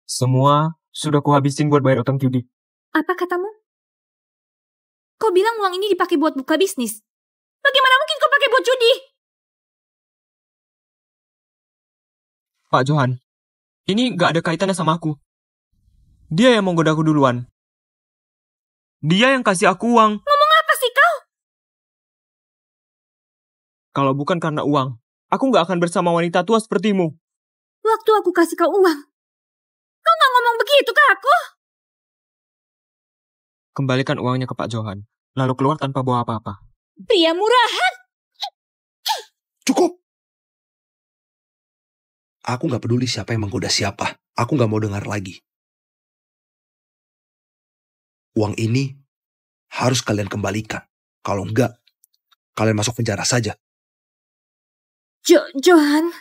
Semua sudah kuhabisin buat bayar utang judi. Apa katamu? Kau bilang uang ini dipakai buat buka bisnis. Bagaimana mungkin kau pakai buat judi? Pak Johan, ini gak ada kaitannya sama aku. Dia yang menggoda aku duluan. Dia yang kasih aku uang. Ngomong apa sih kau? Kalau bukan karena uang, aku gak akan bersama wanita tua sepertimu. Waktu aku kasih kau uang, kau gak ngomong begitu ke aku? Kembalikan uangnya ke Pak Johan, lalu keluar tanpa bawa apa-apa. Pria murahan! Cukup! Aku gak peduli siapa yang menggoda siapa. Aku gak mau dengar lagi. Uang ini harus kalian kembalikan. Kalau enggak, kalian masuk penjara saja. Johan,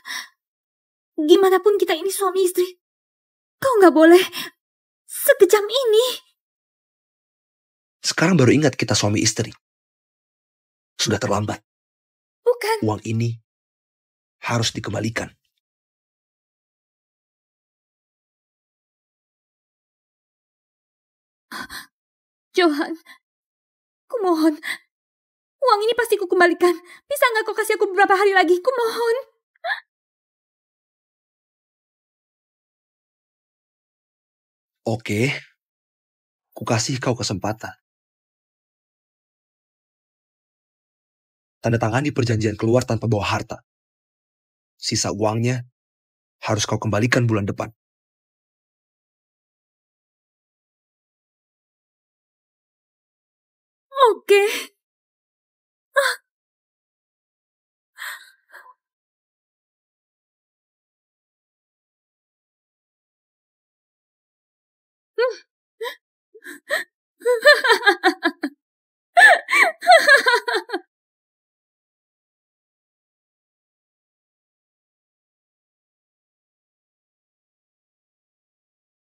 gimana pun kita ini suami istri. Kau nggak boleh sekejam ini. Sekarang baru ingat kita suami istri. Sudah terlambat. Bukan. Uang ini harus dikembalikan. Johan, kumohon. Uang ini pasti ku kembalikan. Bisa nggak kau kasih aku beberapa hari lagi? Kumohon. Oke, ku kasih kau kesempatan. Tanda tangani perjanjian keluar tanpa bawa harta. Sisa uangnya harus kau kembalikan bulan depan. Oke.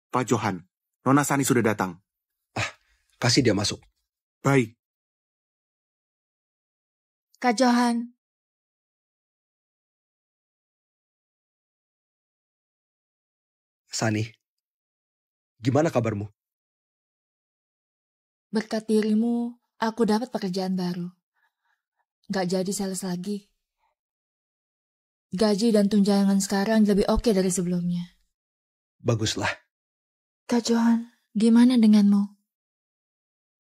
Pak Johan, Nona Sani sudah datang. Kasih dia masuk. Baik. Kak Johan. Sani, gimana kabarmu? Berkat dirimu, aku dapat pekerjaan baru. Gak jadi sales lagi. Gaji dan tunjangan sekarang lebih oke dari sebelumnya. Baguslah. Kak Johan, gimana denganmu?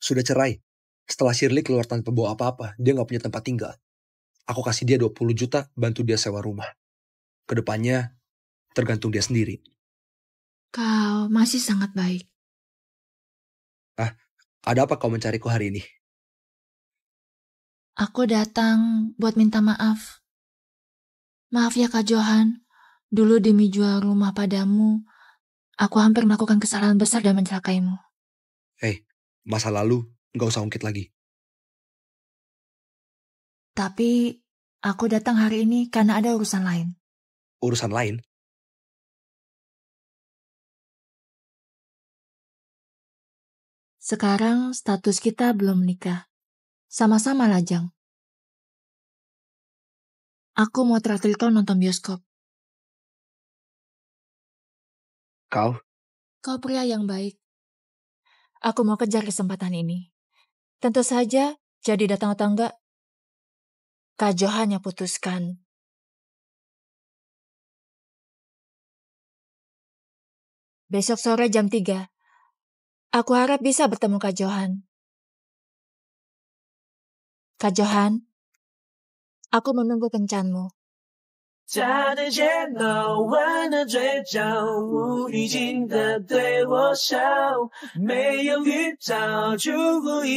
Sudah cerai. Setelah Shirley keluar tanpa bawa apa-apa, dia gak punya tempat tinggal. Aku kasih dia 20 juta, bantu dia sewa rumah. Kedepannya, tergantung dia sendiri. Kau masih sangat baik. Ada apa kau mencariku hari ini? Aku datang buat minta maaf. Maaf ya Kak Johan, dulu demi jual rumah padamu, aku hampir melakukan kesalahan besar dan mencelakaimu. Masa lalu gak usah ungkit lagi. Tapi aku datang hari ini karena ada urusan lain. Urusan lain? Sekarang status kita belum menikah. Sama-sama lajang. Aku mau traktir kau nonton bioskop. Kau? Kau pria yang baik. Aku mau kejar kesempatan ini. Tentu saja, jadi datang atau enggak, Kak Johan yang putuskan. Besok sore jam 3. Aku harap bisa bertemu Kak Johan. Kak Johan, aku menunggu kencanmu. 眨对间柔温的嘴角，无预警的对我笑，没有预兆就故意。